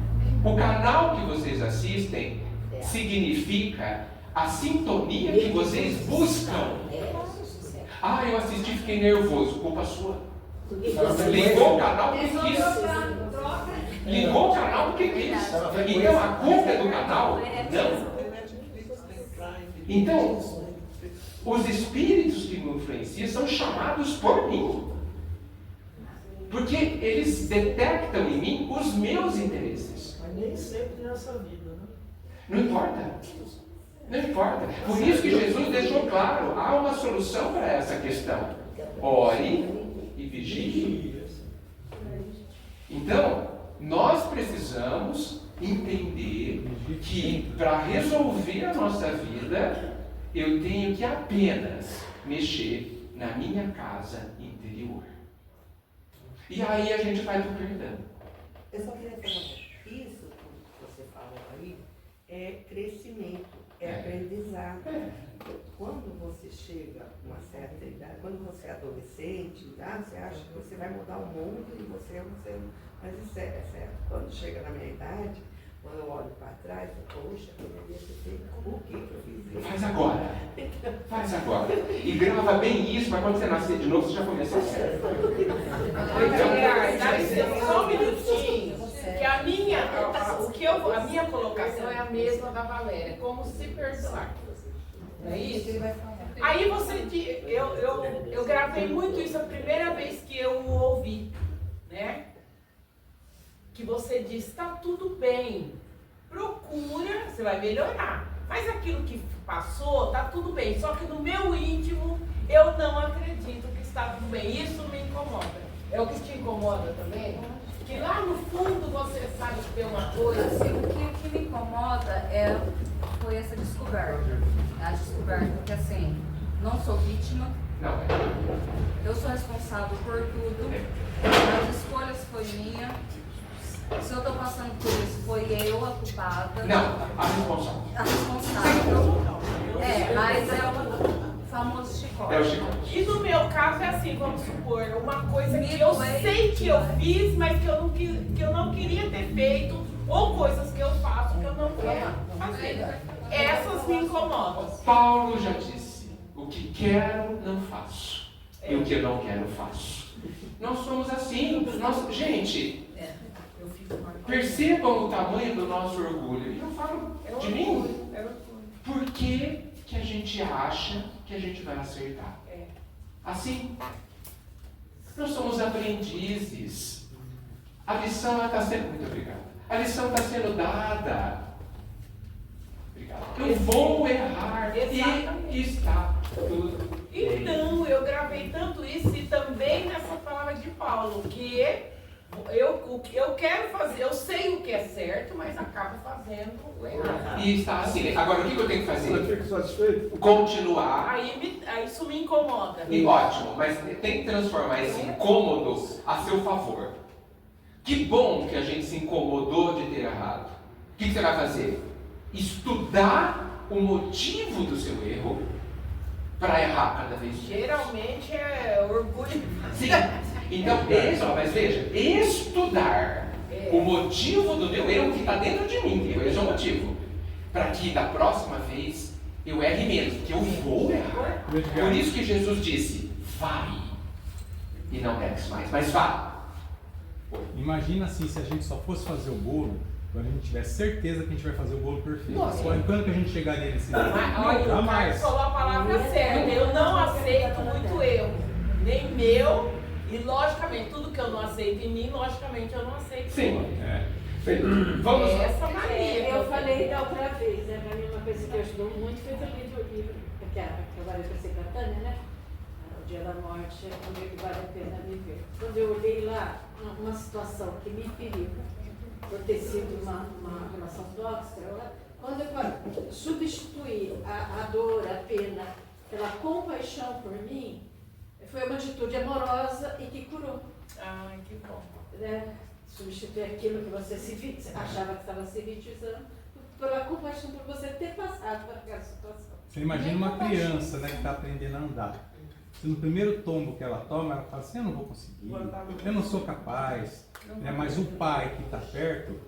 O canal que vocês assistem significa a sintonia que vocês buscam. Ah, eu assisti e fiquei nervoso. Culpa sua. Ligou o canal porque quis. Ligou o canal porque quis. Então a culpa é do canal? Não. Então, os espíritos que me influenciam são chamados por mim. Porque eles detectam em mim os meus interesses. Mas nem sempre nessa vida, né? Não importa. Não importa. Por isso que Jesus deixou claro, há uma solução para essa questão. Ore e vigie. Então, nós precisamos entender que para resolver a nossa vida, eu tenho que apenas mexer na minha casa interior. E aí a gente vai para o perdão. Eu só queria falar, isso que você falou aí é crescimento, é aprendizado. Quando você chega a uma certa idade, quando você é adolescente, você acha que você vai mudar o mundo e você mas isso é certo. Quando chega na minha idade, quando eu olho para trás, eu poxa, eu deveria ter feito o que eu fiz isso? Faz agora. Faz agora. E grava bem isso, mas quando você nascer de novo, você já começou certo. Dá licença, só um minutinho. Que a minha colocação é a mesma da Valéria, como se perdoar. Não é isso? Aí eu gravei muito isso a primeira vez que eu o ouvi, né? Que você diz, está tudo bem, procura, você vai melhorar. Mas aquilo que passou, está tudo bem. Só que no meu íntimo, eu não acredito que está tudo bem. Isso me incomoda. É o que te incomoda também? Que lá no fundo você sabe que tem uma coisa. Assim, o que me incomoda foi essa descoberta. A descoberta que assim, não sou vítima. Não. Eu sou responsável por tudo. As escolhas foi minha. Se eu estou passando por isso, foi eu a culpada. Não, a responsável. A responsável. Mas é o famoso chicote. É o chicote. E no meu caso é assim, vamos supor, uma coisa que eu sei que eu fiz, mas que eu não queria ter feito, ou coisas que eu faço que eu não quero fazer. Essas me incomodam. Paulo já disse, o que quero não faço, e o que eu não quero faço. Nós somos assim. Gente, percebam o tamanho do nosso orgulho. E eu falo de mim. Por que a gente acha que a gente vai acertar? Assim, nós somos aprendizes. A lição está sendo... Muito obrigado. A lição está sendo dada. Obrigado. Eu vou errar. E está tudo bem. Então, eu gravei tanto isso e também nessa palavra de Paulo, que eu quero fazer, eu sei o que é certo, mas acabo fazendo o errado. E está assim. Agora, o que eu tenho que fazer? Você fica satisfeito? Continuar. Aí isso me incomoda. E ótimo, mas tem que transformar esse incômodo a seu favor. Que bom que a gente se incomodou de ter errado. O que você vai fazer? Estudar o motivo do seu erro para errar cada vez mais. Geralmente é orgulho. Sim. Então, mas veja, estudar o motivo do meu erro que está dentro de mim, esse é o motivo, para que da próxima vez eu erre menos, porque eu vou errar. Por isso que Jesus disse, vai, e não peques mais, mas vá. Imagina assim, se a gente só fosse fazer o bolo, quando a gente tiver certeza que a gente vai fazer o bolo perfeito. Quando que a gente chegaria nesse nível? Olha, o Marcos falou a palavra certa, eu não aceito muito erro, nem meu. E logicamente, tudo que eu não aceito em mim, logicamente eu não aceito. Sim. Vamos lá. Essa mania. Eu falei da outra vez, né? Pra mim uma coisa que ajudou muito foi também o livro, porque agora eu pensei com a Tânia, né? O Dia da Morte é um livro que vale a pena viver. Quando eu olhei lá, uma situação que me feriu, por ter sido uma relação tóxica, quando eu substituí a dor, a pena, pela compaixão por mim, foi uma atitude amorosa e que curou. Ai, que bom. Né? Substituir aquilo que você achava que estava se vitimizando pela compaixão por você ter passado por aquela situação. Você imagina uma criança, né, que está aprendendo a andar. Se no primeiro tombo que ela toma, ela fala assim, eu não vou conseguir, eu não sou capaz. Né? Mas o pai que está perto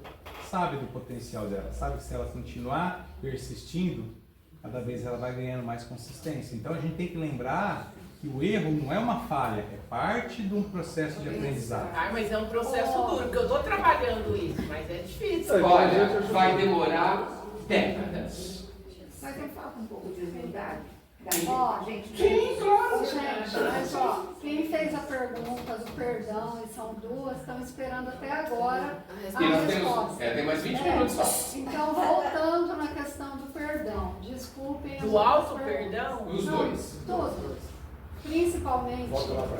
sabe do potencial dela, sabe que se ela continuar persistindo, cada vez ela vai ganhando mais consistência. Então a gente tem que lembrar que o erro não é uma falha, é parte de um processo de aprendizado. Ah, mas é um processo duro, porque eu estou trabalhando isso, mas é difícil. Olha, vai demorar décadas. Mas eu falo um pouco de humildade. Ó, Gente, sim, claro. Gente, mas ó, quem fez a pergunta do perdão, e são duas, estão esperando até agora a E nós resposta. tem mais 20 minutos só. Então, voltando na questão do perdão, desculpem. Do auto-perdão? Os dois. Todos. Principalmente,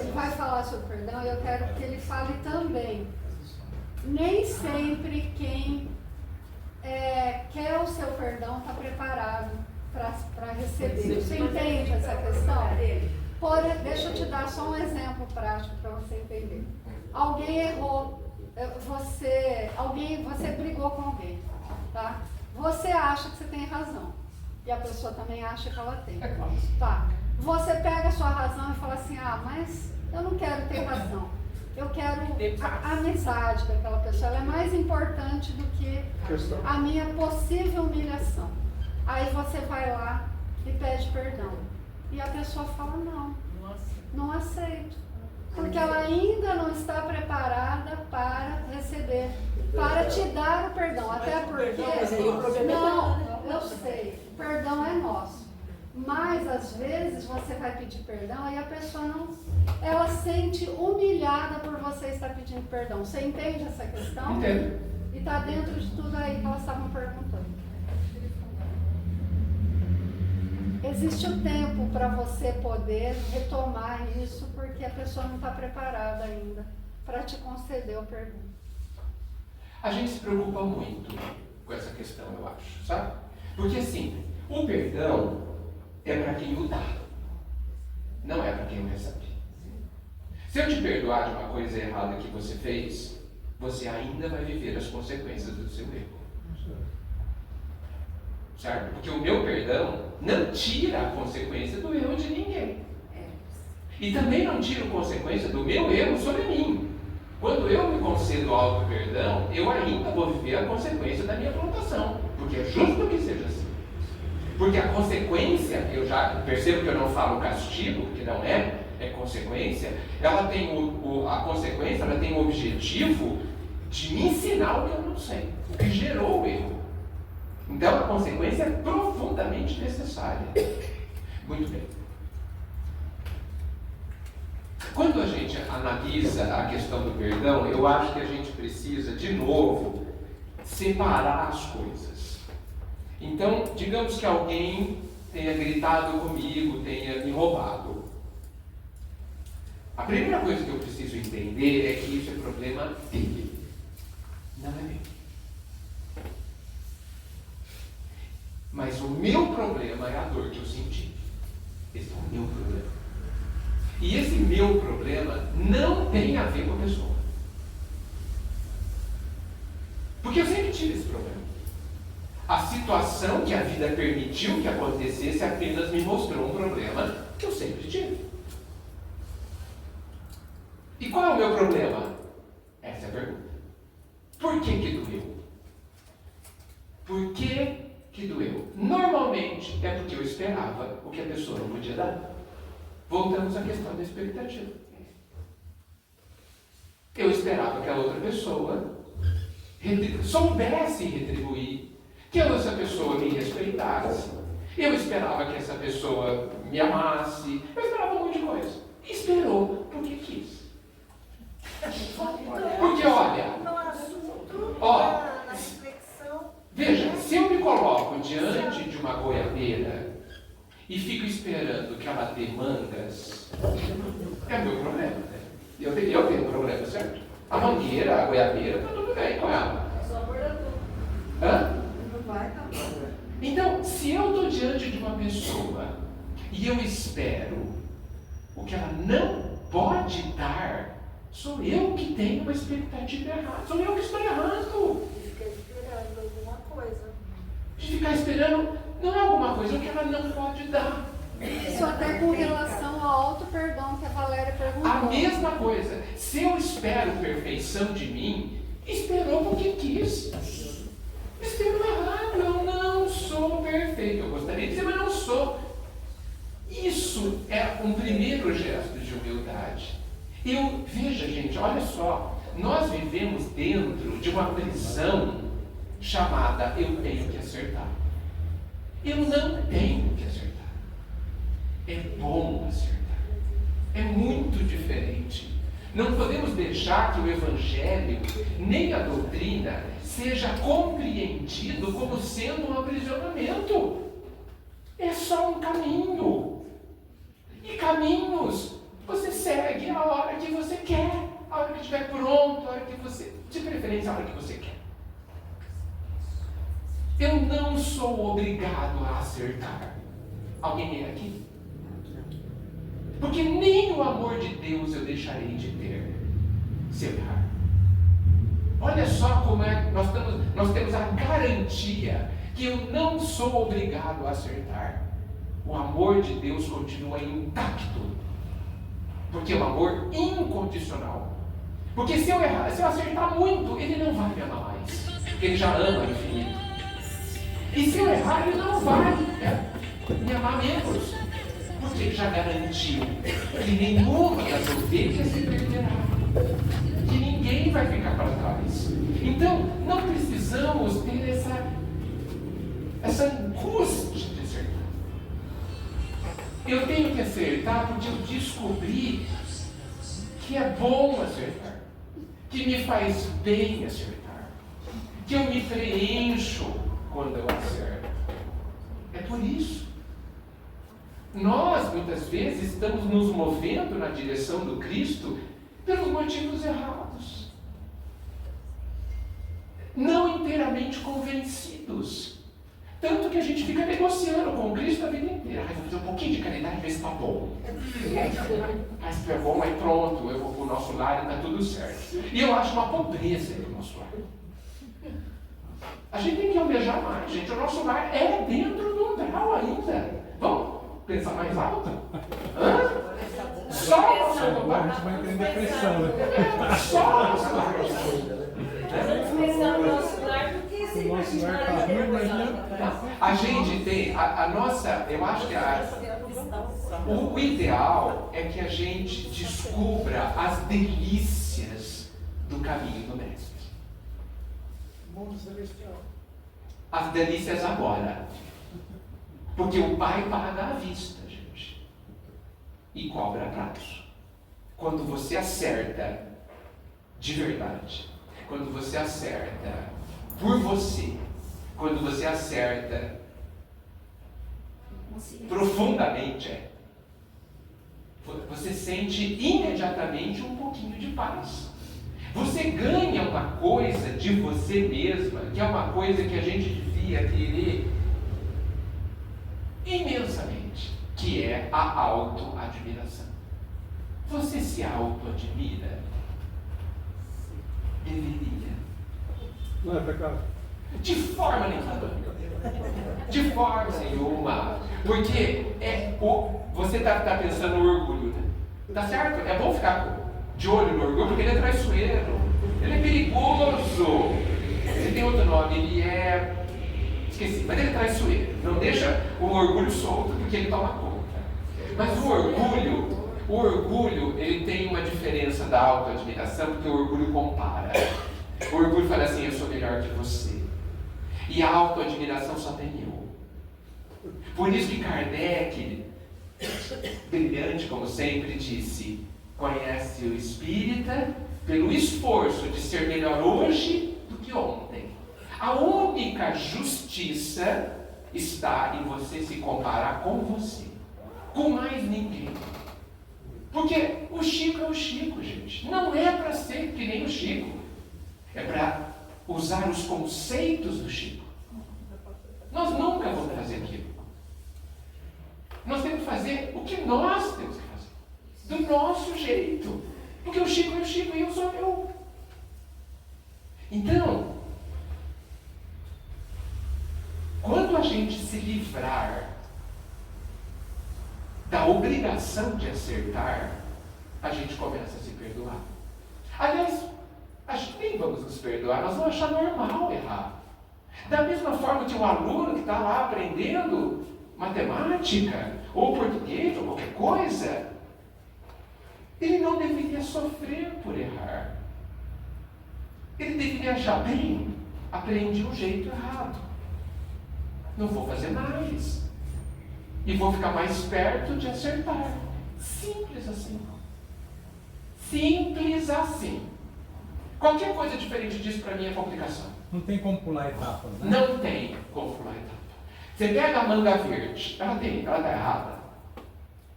ele vai falar sobre perdão e eu quero que ele fale também. Nem sempre quem quer o seu perdão está preparado para receber. Você entende essa questão? Deixa eu te dar só um exemplo prático para você entender. Alguém errou, você brigou com alguém, tá? Você acha que você tem razão e a pessoa também acha que ela tem. Tá? Você pega a sua razão e fala assim, mas eu não quero ter razão. Eu quero a amizade daquela pessoa. Ela é mais importante do que a minha possível humilhação. Aí você vai lá e pede perdão. E a pessoa fala, não aceito. Porque ela ainda não está preparada para receber, para te dar o perdão. Até porque, eu sei, o perdão é nosso. Mas às vezes você vai pedir perdão e a pessoa ela sente humilhada por você estar pedindo perdão. Você entende essa questão? Entendo. E está dentro de tudo aí que elas estavam perguntando. Existe o tempo para você poder retomar isso, porque a pessoa não está preparada ainda para te conceder o perdão. A gente se preocupa muito com essa questão, eu acho, sabe? Porque assim, o perdão é para quem o dá, não é para quem o recebe. Se eu te perdoar de uma coisa errada que você fez, você ainda vai viver as consequências do seu erro. Certo? Porque o meu perdão não tira a consequência do erro de ninguém. E também não tira a consequência do meu erro sobre mim. Quando eu me concedo auto-perdão, eu ainda vou viver a consequência da minha plantação. Porque é justo que seja assim. Porque a consequência, eu já percebo que eu não falo castigo, que não é consequência, ela tem a consequência, ela tem o objetivo de me ensinar o que eu não sei, o que gerou o erro. Então a consequência é profundamente necessária. Muito bem. Quando a gente analisa a questão do perdão, eu acho que a gente precisa, de novo, separar as coisas. Então, digamos que alguém tenha gritado comigo, tenha me roubado. A primeira coisa que eu preciso entender é que isso é problema dele, não é meu. Mas o meu problema é a dor que eu senti. Esse é o meu problema. E esse meu problema não tem a ver com a pessoa. Porque eu sempre tive esse problema. A situação que a vida permitiu que acontecesse apenas me mostrou um problema que eu sempre tive. E qual é o meu problema? Essa é a pergunta. Por que doeu? Por que doeu? Normalmente é porque eu esperava o que a pessoa não podia dar. Voltamos à questão da expectativa. Eu esperava que a outra pessoa soubesse retribuir, que essa pessoa me respeitasse. Eu esperava que essa pessoa me amasse. Eu esperava um monte de coisa. Esperou porque quis. Porque olha, veja, se eu me coloco diante de uma goiabeira e fico esperando que ela dê mangas, é meu problema, né? Eu tenho um problema, certo? A mangueira, a goiabeira, tá tudo bem com ela. Hã? Então, se eu estou diante de uma pessoa e eu espero o que ela não pode dar, sou eu que tenho uma expectativa errada. Sou eu que estou errando. De ficar esperando alguma coisa. De ficar esperando não é alguma coisa que ela não pode dar. Isso até com relação ao auto-perdão que a Valéria perguntou. A mesma coisa. Se eu espero perfeição de mim, esperou porque quis. Estevam errado, eu não sou perfeito. Eu gostaria de dizer, mas não sou. Isso é um primeiro gesto de humildade. Veja, gente, olha só, nós vivemos dentro de uma prisão chamada eu tenho que acertar. Eu não tenho que acertar. É bom acertar. É muito diferente. Não podemos deixar que o Evangelho, nem a doutrina, seja compreendido como sendo um aprisionamento. É só um caminho. E caminhos você segue a hora que você quer, a hora que estiver pronto, a hora que você, de preferência, a hora que você quer. Eu não sou obrigado a acertar. Alguém é aqui? Porque nem o amor de Deus eu deixarei de ter se eu errar. Olha só como é, nós temos a garantia que eu não sou obrigado a acertar. O amor de Deus continua intacto. Porque é um amor incondicional. Porque se eu errar, se eu acertar muito, ele não vai me amar mais. Porque ele já ama infinito. E se eu errar, ele não vai me amar menos. Porque ele já garantiu que nenhuma das ovelhas se perderá. Que ninguém vai ficar para trás. Então, não precisamos ter essa angústia de acertar. Eu tenho que acertar porque eu descobri que é bom acertar. Que me faz bem acertar. Que eu me preencho quando eu acerto. É por isso. Nós, muitas vezes, estamos nos movendo na direção do Cristo pelos motivos errados. Não inteiramente convencidos. Tanto que a gente fica negociando com o Cristo a vida inteira. Vou fazer um pouquinho de caridade e ver se está bom. Mas se é bom, aí pronto, eu vou para o nosso lar e está tudo certo. E eu acho uma pobreza ir para o nosso lar. A gente tem que almejar mais, gente. O nosso lar é dentro do umbral ainda. Vamos pensar mais alto? Hã? Só o nosso lar. A gente vai entender a pressão, né? Só o nosso lar. O nosso lar está ruim, imagina. A gente tem, a nossa, eu acho que o ideal é que a gente descubra as delícias do caminho do Mestre. Mundo celestial. As delícias agora. Porque o Pai paga à vista, gente. E cobra a prazo. Quando você acerta de verdade. Quando você acerta por você. Quando você acerta profundamente, você sente imediatamente um pouquinho de paz. Você ganha uma coisa de você mesma, que é uma coisa que a gente devia querer imensamente, que é a autoadmiração. Você se autoadmira? Deveria. Não é pecado? De forma nenhuma. De forma nenhuma. Porque você está pensando no orgulho, né? Tá certo? É bom ficar de olho no orgulho, porque ele é traiçoeiro. Ele é perigoso. Ele tem outro nome, ele é... Esqueci, mas ele é traiçoeiro. Não deixa o orgulho solto, porque ele toma conta. Mas o orgulho, ele tem uma diferença da autoadmiração, porque o orgulho compara. O orgulho fala assim, eu sou melhor que você. E a autoadmiração só tem eu. Por isso que Kardec, brilhante como sempre, disse: conhece o espírita pelo esforço de ser melhor hoje do que ontem. A única justiça está em você se comparar com você, com mais ninguém. Porque o Chico é o Chico, gente. Não é para ser que nem o Chico. É para usar os conceitos do Chico. Nós nunca vamos fazer aquilo. Nós temos que fazer o que nós temos que fazer. Do nosso jeito. Porque o Chico é o Chico e eu sou eu. Então, quando a gente se livrar da obrigação de acertar, a gente começa a se perdoar. Aliás, a gente nem vamos nos perdoar, nós vamos achar normal errar. Da mesma forma que o aluno que está lá aprendendo matemática, ou português, ou qualquer coisa, ele não deveria sofrer por errar. Ele deveria achar, bem, aprendi um jeito errado. Não vou fazer mais. E vou ficar mais perto de acertar. Simples assim. Simples assim. Qualquer coisa diferente disso para mim é complicação. Não tem como pular etapas, né? Não tem como pular etapa. Você pega a manga verde, ela está errada.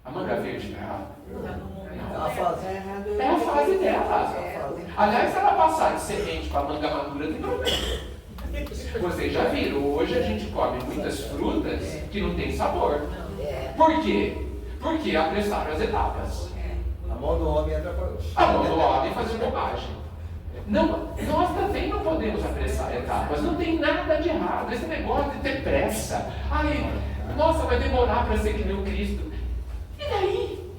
A manga verde está errada? É a fase. É a fase dela. Aliás, se ela passar de semente para manga madura, tem problema. Vocês já viram, hoje a gente come muitas frutas que não tem sabor. Por quê? Porque apressaram as etapas. A mão do homem atrapalhou. A mão do homem fazendo bobagem. Não, nós também não podemos apressar etapas, não tem nada de errado. Esse negócio de ter pressa. Ai, nossa, vai demorar para ser que nem o Cristo. E daí?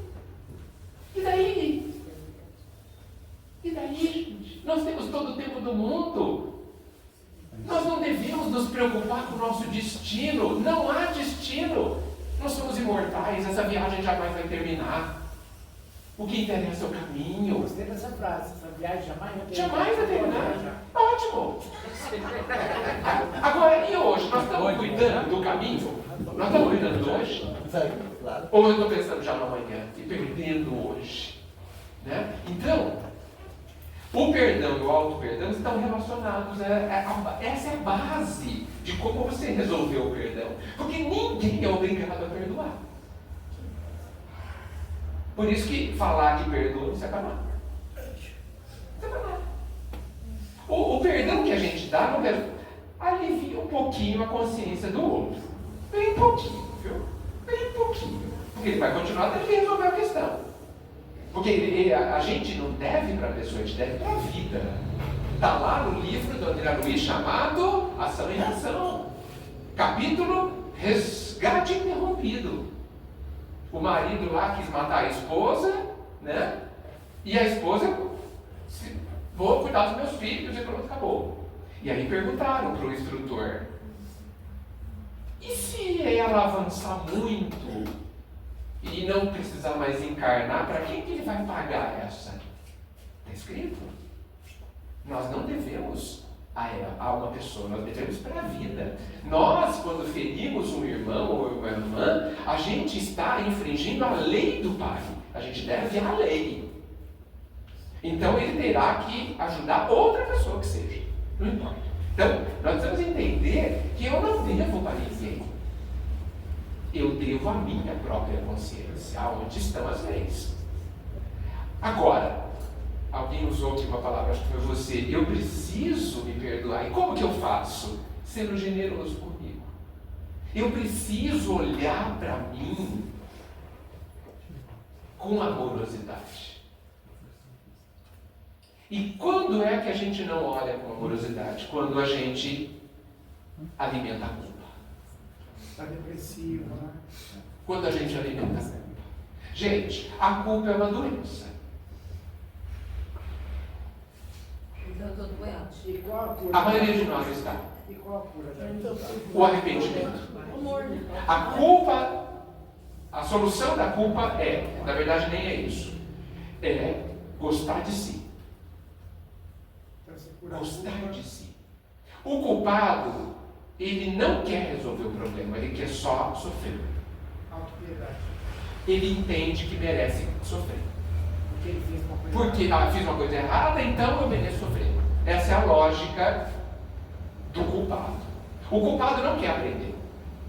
E daí? E daí, gente? Nós temos todo o tempo do mundo. Nós não devemos nos preocupar com o nosso destino. Não há destino. Nós somos imortais, essa viagem jamais vai terminar. O que interessa é o caminho. Gostei dessa frase, essa viagem jamais vai terminar. Jamais vai terminar. Ótimo. Agora, e hoje? Nós estamos cuidando do caminho? Nós estamos cuidando do hoje? Ou eu estou pensando já no amanhã e perdendo hoje? Né? Então, o perdão e o auto-perdão estão relacionados. Essa é a base de como você resolveu o perdão. Porque ninguém é obrigado a perdoar. Por isso que falar que perdoa não serve para nada. Não serve para nada. O perdão que a gente dá não alivia um pouquinho a consciência do outro. Bem pouquinho, viu? Bem pouquinho. Porque ele vai continuar tendo que resolver a questão. Porque a gente não deve para a pessoa, a gente deve para a vida. Está lá no livro do André Luiz chamado Ação e Reação. Capítulo Resgate Interrompido. O marido lá quis matar a esposa, né? E a esposa, vou cuidar dos meus filhos e pronto, acabou. E aí perguntaram para o instrutor, e se ela avançar muito e não precisar mais encarnar, para quem que ele vai pagar essa? Está escrito. Nós não devemos a uma pessoa, nós devemos para a vida. Nós, quando ferimos um irmão ou uma irmã, a gente está infringindo a lei do Pai. A gente deve a lei. Então ele terá que ajudar outra pessoa que seja. Não importa. Então, nós precisamos entender que eu não devo para ninguém. Eu devo a minha própria consciência, aonde estão as leis. Agora, alguém usou aqui uma palavra, acho que foi você. Eu preciso me perdoar. E como que eu faço? Sendo generoso comigo. Eu preciso olhar para mim com amorosidade. E quando é que a gente não olha com amorosidade? Quando a gente alimenta a culpa. Está depressivo, né? Quando a gente alimenta a culpa. Gente, a culpa é uma doença. Eu estou doente. E qual a cura? A maioria de nós está. E qual a cura da O arrependimento. A culpa, a solução da culpa é, na verdade nem é isso, é gostar de si. Gostar de si. O culpado, ele não quer resolver o problema, ele quer só sofrer. autopiedade. Ele entende que merece sofrer. Porque ele fez uma coisa Porque fiz uma coisa errada, então eu mereço sofrer. Essa é a lógica do culpado. O culpado não quer aprender.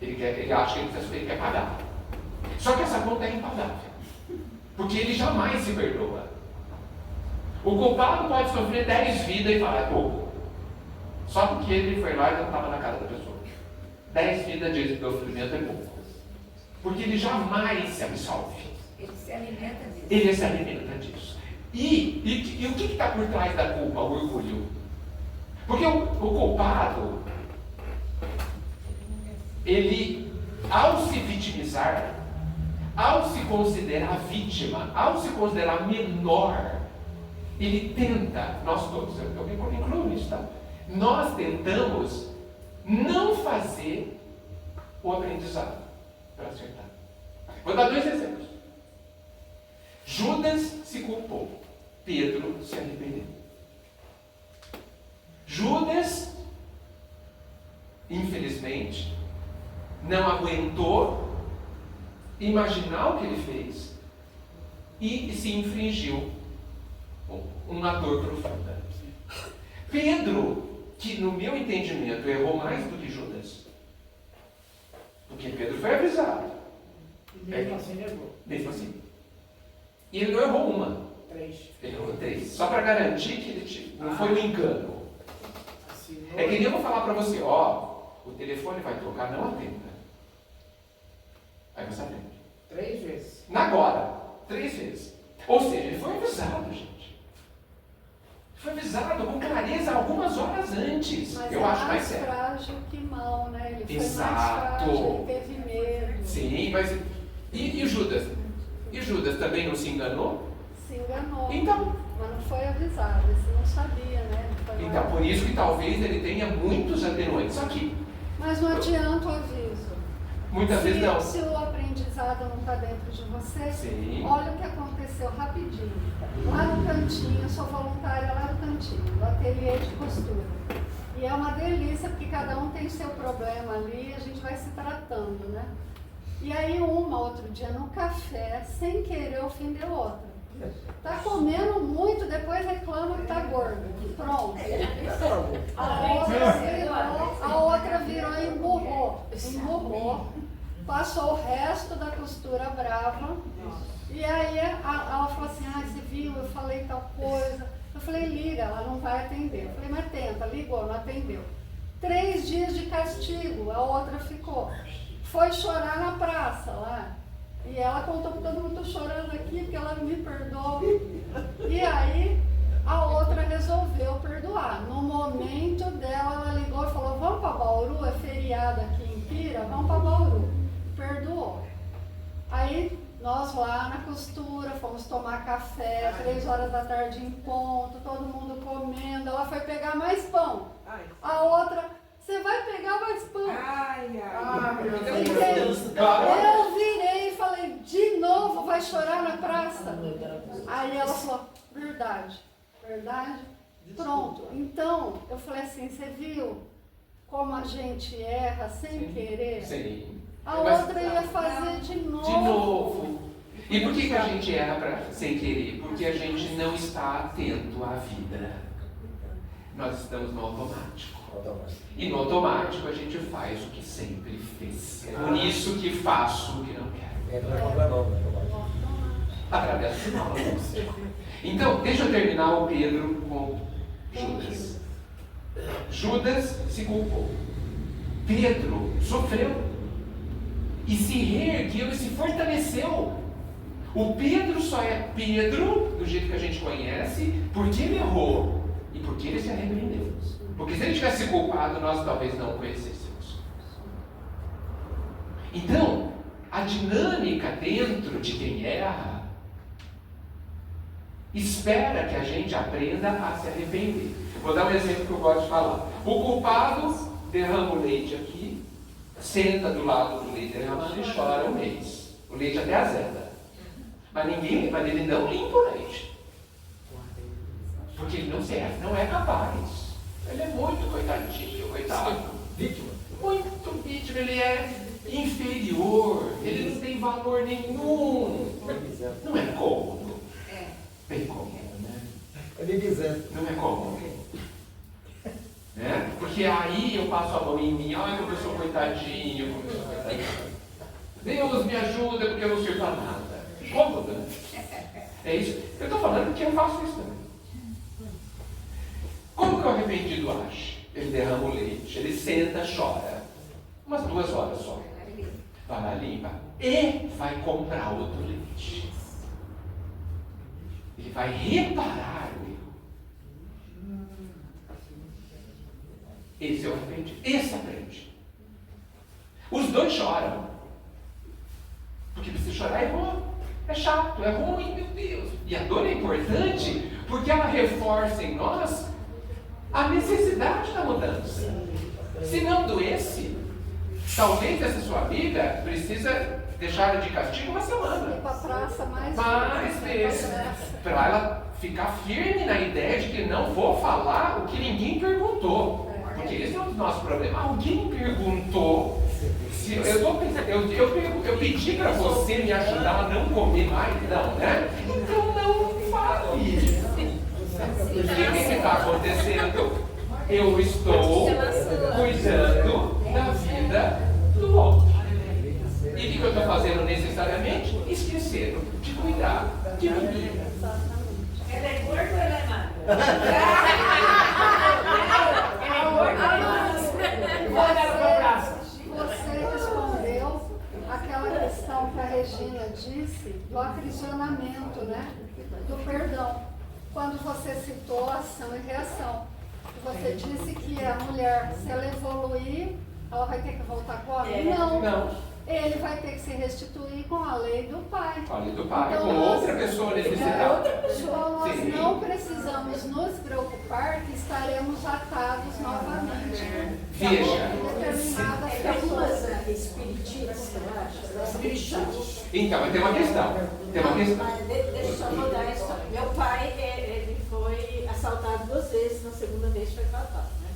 Ele acha que ele quer pagar. Só que essa conta é impagável. Porque ele jamais se perdoa. O culpado pode sofrer 10 vidas e falar, é pouco. Só porque ele foi lá e não estava na casa da pessoa. 10 vidas de sofrimento é pouco. Porque ele jamais se absolve. Ele se alimenta disso. Ele se alimenta disso. E o que está por trás da culpa? O orgulho. Porque o culpado, ele, ao se vitimizar, ao se considerar vítima, ao se considerar menor, ele tenta, nós todos, eu me incluo nisso, tá? Nós tentamos não fazer o aprendizado para acertar. Vou dar 2 exemplos. Judas se culpou, Pedro se arrependeu. Judas, infelizmente, não aguentou imaginar o que ele fez e se infringiu uma dor profunda. Pedro, que no meu entendimento errou mais do que Judas, porque Pedro foi avisado. E mesmo assim negou. Mesmo assim. E ele não errou uma. 3. Ele errou 3. Só para garantir que ele não foi um engano. É que nem eu vou falar para você, o telefone vai tocar, não atenda. Aí você atende. 3 vezes. Agora, 3 vezes. Ou seja, ele foi avisado, gente. Foi avisado com clareza algumas horas antes. Mas eu acho mais sério. frágil que mal, né? Ele foi Exato. mais frágil, ele teve medo. Sim, mas e Judas? E Judas também não se enganou? Se enganou. Então. Mas não foi avisado, ele não sabia, né? Então, por isso que talvez ele tenha muitos atenuantes aqui. Mas não adianta o aviso. Muitas vezes não. Se o aprendizado não está dentro de você, Sim. olha o que aconteceu rapidinho. Lá no cantinho, eu sou voluntária lá no cantinho, no ateliê de costura. E é uma delícia, porque cada um tem seu problema ali e a gente vai se tratando, né? E aí outro dia no café, sem querer, ofendeu outra. Tá comendo muito, depois reclama que tá gordo. Pronto. A outra virou e emburrou. Passou o resto da costura brava. E aí ela falou assim, você viu, eu falei tal coisa. Eu falei, liga, ela não vai atender. Eu falei, mas tenta, ligou, não atendeu. 3 dias de castigo, a outra ficou. Foi chorar na praça lá. E ela contou que todo mundo está chorando aqui porque ela me perdoou. E aí a outra resolveu perdoar. No momento dela, ela ligou e falou, vamos para Bauru, é feriado aqui em Pira, vamos para Bauru. Perdoou. Aí nós lá na costura, fomos tomar café, 3 horas da tarde em ponto, todo mundo comendo. Ela foi pegar mais pão. A outra... Você vai pegar mais pão. Eu virei e falei, de novo vai chorar na praça? Aí ela falou, verdade. Pronto. Então, eu falei assim, você viu como a gente erra sem querer? Sim. A outra ia fazer de novo. De novo. E por que a gente erra sem querer? Porque a gente não está atento à vida. Nós estamos no automático. E no automático a gente faz o que sempre fez. É por isso que faço o que não quero. Através do mal. Então, deixa eu terminar o Pedro com Judas. Judas se culpou. Pedro sofreu. E se reergueu e se fortaleceu. O Pedro só é Pedro, do jeito que a gente conhece, porque ele errou e porque ele se arrependeu. Porque se ele tivesse culpado, nós talvez não o conhecêssemos. Então, a dinâmica dentro de quem erra espera que a gente aprenda a se arrepender. Vou dar um exemplo que eu gosto de falar. O culpado derrama o leite aqui, senta do lado do leite derramando e chora um mês. O leite até azeda. Mas ele não limpa o leite. Porque ele não é capaz. Ele é muito coitadinho, coitado. Vítima. Muito vítima, ele é inferior, ele não tem valor nenhum. Não é cômodo. Bem cômodo, né? É bem dizendo. Não é cômodo. Né? Porque aí eu passo a mão em mim, como eu sou coitadinho, como eu sou coitadinho. Deus me ajuda porque eu não sirvo a nada. Cômodo, né? É isso. Eu estou falando que eu faço isso também. Como que o arrependido age? Ele derrama o leite, ele senta, chora. Umas 2 horas só. Vai lá, limpa. E vai comprar outro leite. Ele vai reparar o erro. Esse é o arrependido. Esse aprende. Os 2 choram. Porque precisa chorar é bom. É chato, é ruim, meu Deus. E a dor é importante porque ela reforça em nós a necessidade da mudança. Se não doesse, talvez essa sua amiga precisa deixar ela de castigo uma semana. Ir pra praça mais vezes. Para ela ficar firme na ideia de que não vou falar o que ninguém perguntou. Porque esse é um dos nossos problemas. Alguém perguntou. Se eu pedi para você me ajudar a não comer mais, não, né? Então não fale. O que está acontecendo? Eu estou cuidando da vida do outro. E o que eu estou fazendo necessariamente? Esquecendo de cuidar de mim. Ela é gorda ou ela é magra? Você respondeu aquela questão que a Regina disse do aprisionamento, né? Do perdão. Quando você citou ação e reação. Você disse que a mulher, se ela evoluir, ela vai ter que voltar com o homem? Não. Ele vai ter que se restituir com a lei do pai. A lei do pai, então, com outra pessoa necessitada. Então nós não precisamos nos preocupar que estaremos atados novamente. Veja. Então, mas tem uma questão. Deixa eu só mudar a história. Meu pai, ele foi assaltado 2 vezes, na segunda vez foi tratado, né?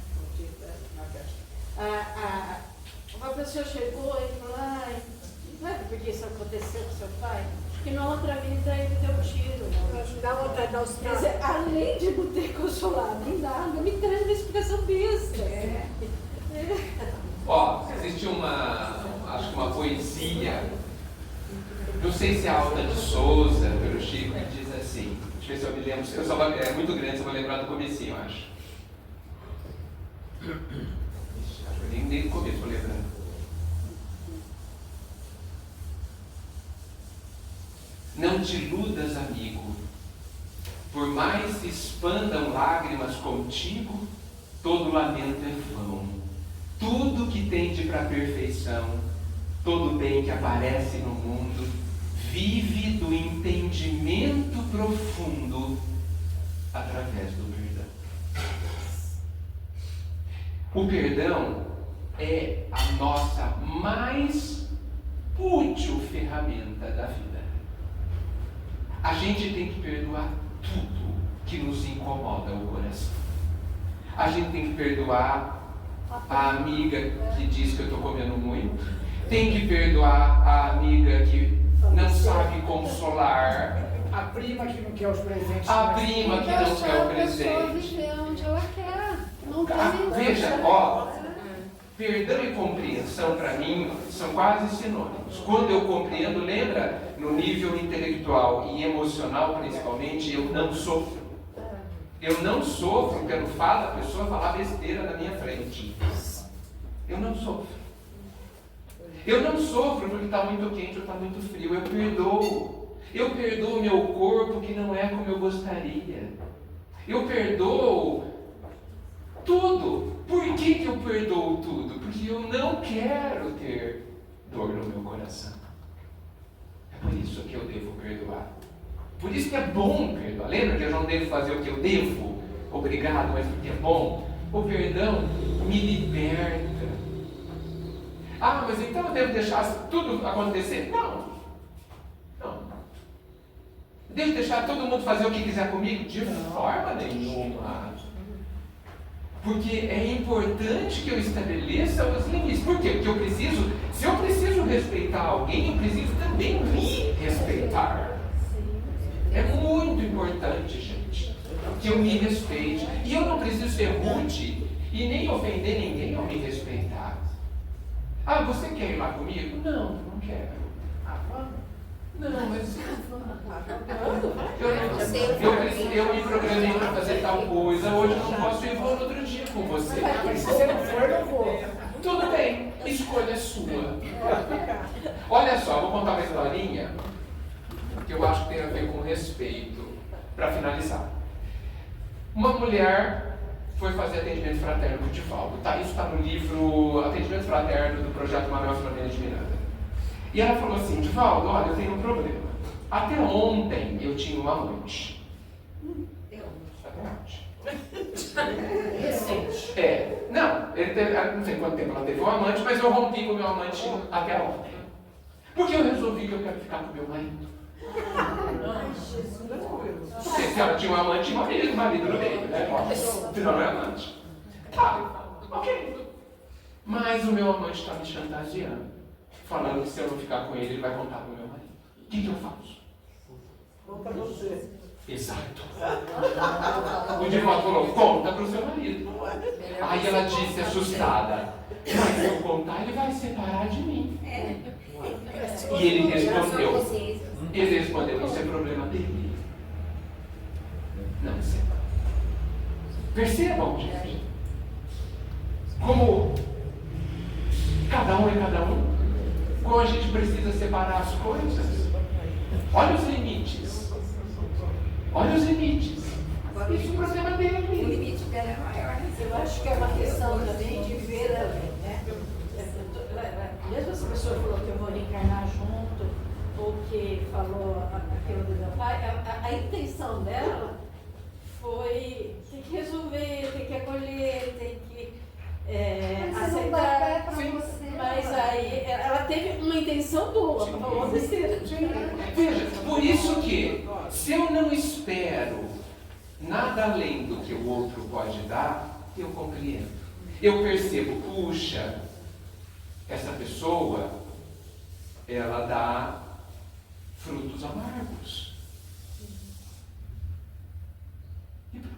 Uma pessoa chegou e falou, não é porque isso aconteceu com seu pai? Que na outra vida ele deu um tiro. Da outra, da Quer dizer, além de não ter consolado em nada, me traz uma explicação besta. Ó, existe acho que uma poesia, não sei se é Alta de Souza, pelo Chico, que diz assim, deixa eu ver se eu me lembro, é muito grande, só vou lembrar do comecinho, eu acho. Nem no começo, vou lembrando. Não te iludas, amigo, por mais se expandam lágrimas contigo, todo lamento é vão. Tudo que tende para a perfeição, todo bem que aparece no mundo, vive do entendimento profundo através do perdão. O perdão é a nossa mais útil ferramenta da vida. A gente tem que perdoar tudo que nos incomoda o coração. A gente tem que perdoar a amiga que diz que eu estou comendo muito. Tem que perdoar a amiga que não sabe consolar. A prima que não quer os presentes. A prima que não quer o presente. A pessoa viver onde ela quer. Não tem veja, ó, perdão e compreensão para mim são quase sinônimos. Quando eu compreendo, lembra, no nível intelectual e emocional principalmente, eu não sofro. Eu não sofro pelo fato da pessoa falar besteira na minha frente. Eu não sofro. Eu não sofro porque está muito quente ou está muito frio. Eu perdoo. Eu perdoo meu corpo que não é como eu gostaria. Eu perdoo tudo. Por que eu perdoo tudo? Porque eu não quero ter dor no meu coração. É por isso que eu devo perdoar. Por isso que é bom perdoar. Lembra que eu não devo fazer o que eu devo? Obrigado, mas porque é bom. O perdão me liberta. Ah, mas então eu devo deixar tudo acontecer? Não. Não. Devo deixar todo mundo fazer o que quiser comigo? De forma nenhuma. Porque é importante que eu estabeleça os limites. Por quê? Porque eu preciso, se eu preciso respeitar alguém, eu preciso também me respeitar. É muito importante, gente, que eu me respeite. E eu não preciso ser rude e nem ofender ninguém ao me respeitar. Ah, você quer ir lá comigo? Não, não quero. Ah, vamos. Não, mas... Eu me programei para fazer tal coisa, hoje eu não posso ir, vou no outro dia com você. Se você não for, eu vou. Tudo bem, escolha sua. Olha só, vou contar uma historinha que eu acho que tem a ver com respeito, para finalizar. Uma mulher foi fazer atendimento fraterno com o Divaldo. Isso está no livro Atendimento Fraterno do Projeto Manuel Flamengo de Miranda. E ela falou assim, Divaldo, olha, eu tenho um problema. Até ontem eu tinha um amante. Até ontem. Recente. Não. não sei quanto tempo ela teve um amante, mas eu rompi com o meu amante até ontem. Porque eu resolvi que eu quero ficar com o meu marido. Porque se ela tinha um amante, tinha um marido no meio, né? Senão não é amante. Tá, ok. Mas o meu amante está me chantageando, falando que se eu não ficar com ele, ele vai contar para o meu marido. O que eu faço? Conta você. Exato. O Divaldo falou, conta para o seu marido. Aí ela disse, assustada, mas se eu contar, ele vai se separar de mim. E ele respondeu, isso é problema dele. Não sei. Percebam, gente. Como cada um é cada um. Como a gente precisa separar as coisas. Olha os limites. Olha os limites. Isso é o problema dele. O limite dela é maior. Eu acho que é uma questão também de ver, né? Mesmo essa pessoa falou que eu vou reencarnar junto, ou que falou aquilo do meu pai, a intenção dela foi tem que resolver, tem que acolher, tem que aceitar. Mas aí ela teve uma intenção boa, falou besteira. Veja, por isso que se eu não espero nada além do que o outro pode dar, eu compreendo. Eu percebo, puxa, essa pessoa, ela dá frutos amargos. E pronto.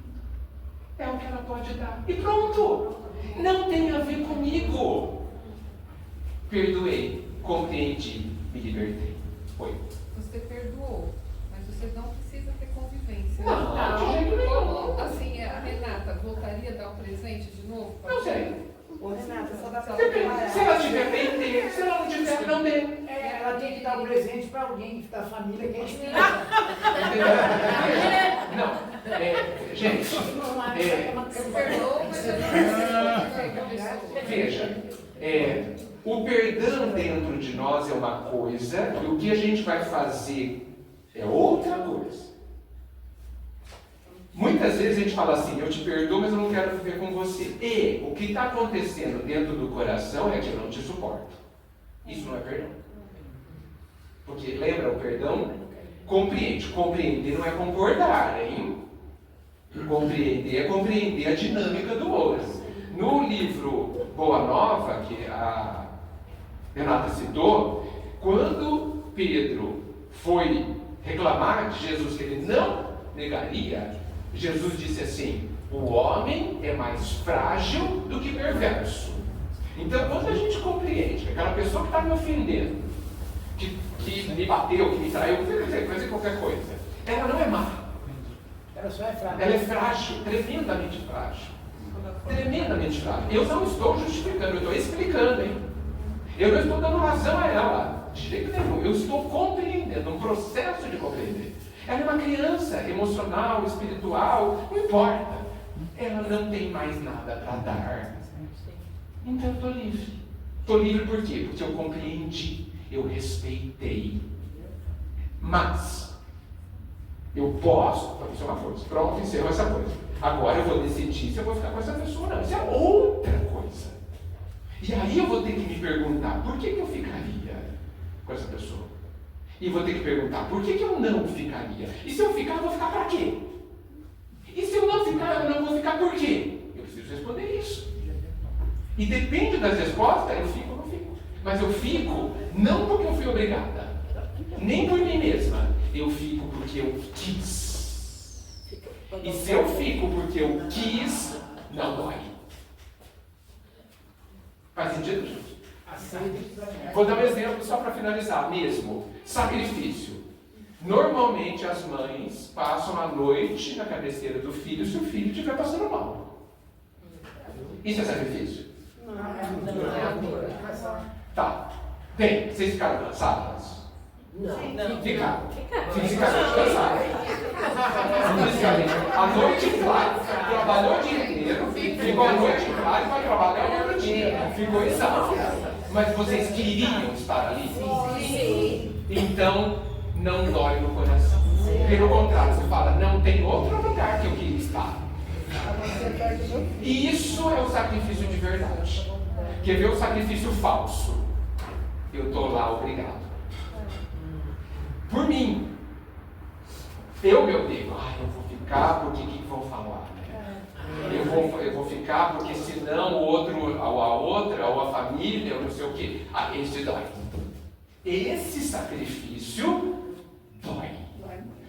É o que ela pode dar. E pronto. Não tem a ver comigo. Perdoei, compreendi, me libertei. Foi. Você perdoou, mas você não precisa ter convivência. Não, de jeito nenhum. Assim, a Renata voltaria a dar um presente de novo? Não sei. Renata, só dá pra Depende. Se ela tiver bem, dê. Se ela não tiver, não dê. Ela tem que dar um presente para alguém da família que é espírita. Não. Gente. Eu perdoo, mas eu não preciso ter Veja. O perdão dentro de nós é uma coisa e o que a gente vai fazer é outra coisa. Muitas vezes a gente fala assim, eu te perdoo, mas eu não quero viver com você. E o que está acontecendo dentro do coração é que eu não te suporto. Isso não é perdão. Porque lembra, o perdão compreende. Compreender não é concordar, hein? Compreender é compreender a dinâmica do outro. No livro Boa Nova, que a Renata citou, quando Pedro foi reclamar de Jesus que ele não negaria, Jesus disse assim, o homem é mais frágil do que perverso. Então, quando a gente compreende que aquela pessoa que está me ofendendo, que me bateu, que me traiu, fazer qualquer coisa, ela não é má. Ela só é frágil. Ela é frágil, tremendamente frágil. Tremendamente frágil. Eu não estou justificando, eu estou explicando, hein? Eu não estou dando razão a ela, de jeito nenhum. Eu estou compreendendo, um processo de compreender. Ela é uma criança emocional, espiritual, não importa. Ela não tem mais nada para dar. Então eu estou livre. Estou livre por quê? Porque eu compreendi, eu respeitei. Mas eu posso, isso é uma coisa, pronto, encerrou essa coisa. Agora eu vou decidir se eu vou ficar com essa pessoa ou não. Isso é outra coisa. E aí eu vou ter que me perguntar, por que eu ficaria com essa pessoa? E vou ter que perguntar, por que eu não ficaria? E se eu ficar, eu vou ficar para quê? E se eu não ficar, eu não vou ficar por quê? Eu preciso responder isso. E depende das respostas, eu fico ou não fico. Mas eu fico não porque eu fui obrigada, nem por mim mesma. Eu fico porque eu quis. E se eu fico porque eu quis, não dói. Faz sentido, gente? Vou dar um exemplo só para finalizar mesmo. Sacrifício. Normalmente as mães passam a noite na cabeceira do filho se o filho estiver passando mal. Isso é sacrifício? Tá. Bem, vocês ficaram cansadas? Não. Ficaram. Fisicamente cansadas. A noite clara, trabalhou o dia inteiro, ficou a noite clara e vai trabalhar no outro dia. Ficou exausto. Mas vocês queriam estar ali? Sim. Então, não dói no coração. Pelo contrário, você fala, não tem outro lugar que eu queria estar. E isso é o sacrifício de verdade. Quer ver o sacrifício falso? Eu estou lá, obrigado. Por mim. Eu me odeio. Eu vou ficar porque o que vão falar? Eu vou ficar porque senão o outro, ou a outra, ou a família, ou não sei o quê. Esse dói. Esse sacrifício dói.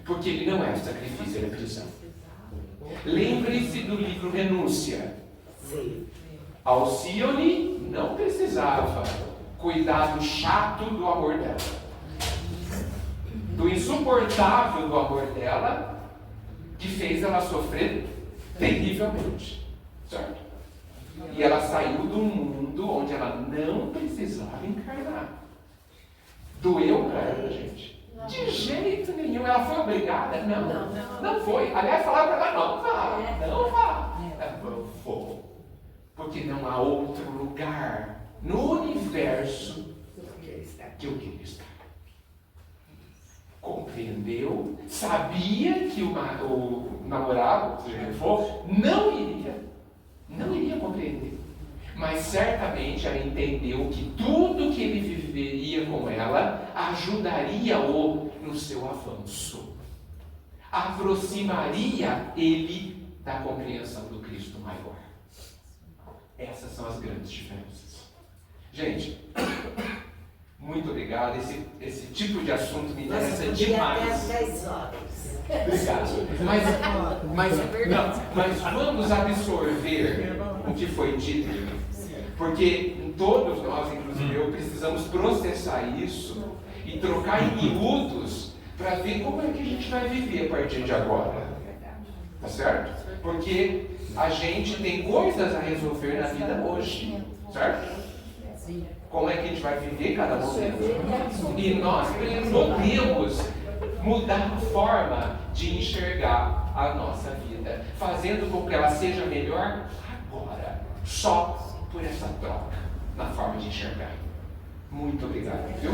Porque ele não é sacrifício, ele é prisão. Lembre-se do livro Renúncia. Alcione não precisava cuidar do chato do amor dela, do insuportável do amor dela, que fez ela sofrer terrivelmente, certo? E ela saiu do mundo onde ela não precisava encarnar. Doeu para ela, gente? De jeito nenhum. Ela foi obrigada? Não foi. Aliás, falaram para ela, não vá. Ela falou, vou. Porque não há outro lugar no universo que eu queria estar. Compreendeu? Sabia que o namorado, seja quem for, não iria compreender. Mas certamente ela entendeu que tudo que ele viveria com ela ajudaria-o no seu avanço. Aproximaria ele da compreensão do Cristo maior. Essas são as grandes diferenças. Gente, muito obrigado. Esse tipo de assunto me interessa demais. Até às 10 horas. Obrigado. Mas vamos absorver o que foi dito. Porque todos nós, inclusive eu, precisamos processar isso e trocar em miúdos para ver como é que a gente vai viver a partir de agora. Tá certo? Porque a gente tem coisas a resolver na vida hoje. Certo? Como é que a gente vai viver cada momento? E nós podemos mudar a forma de enxergar a nossa vida, fazendo com que ela seja melhor agora, só por essa troca na forma de enxergar. Muito obrigado, viu?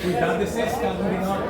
Cuidado desse escada menor.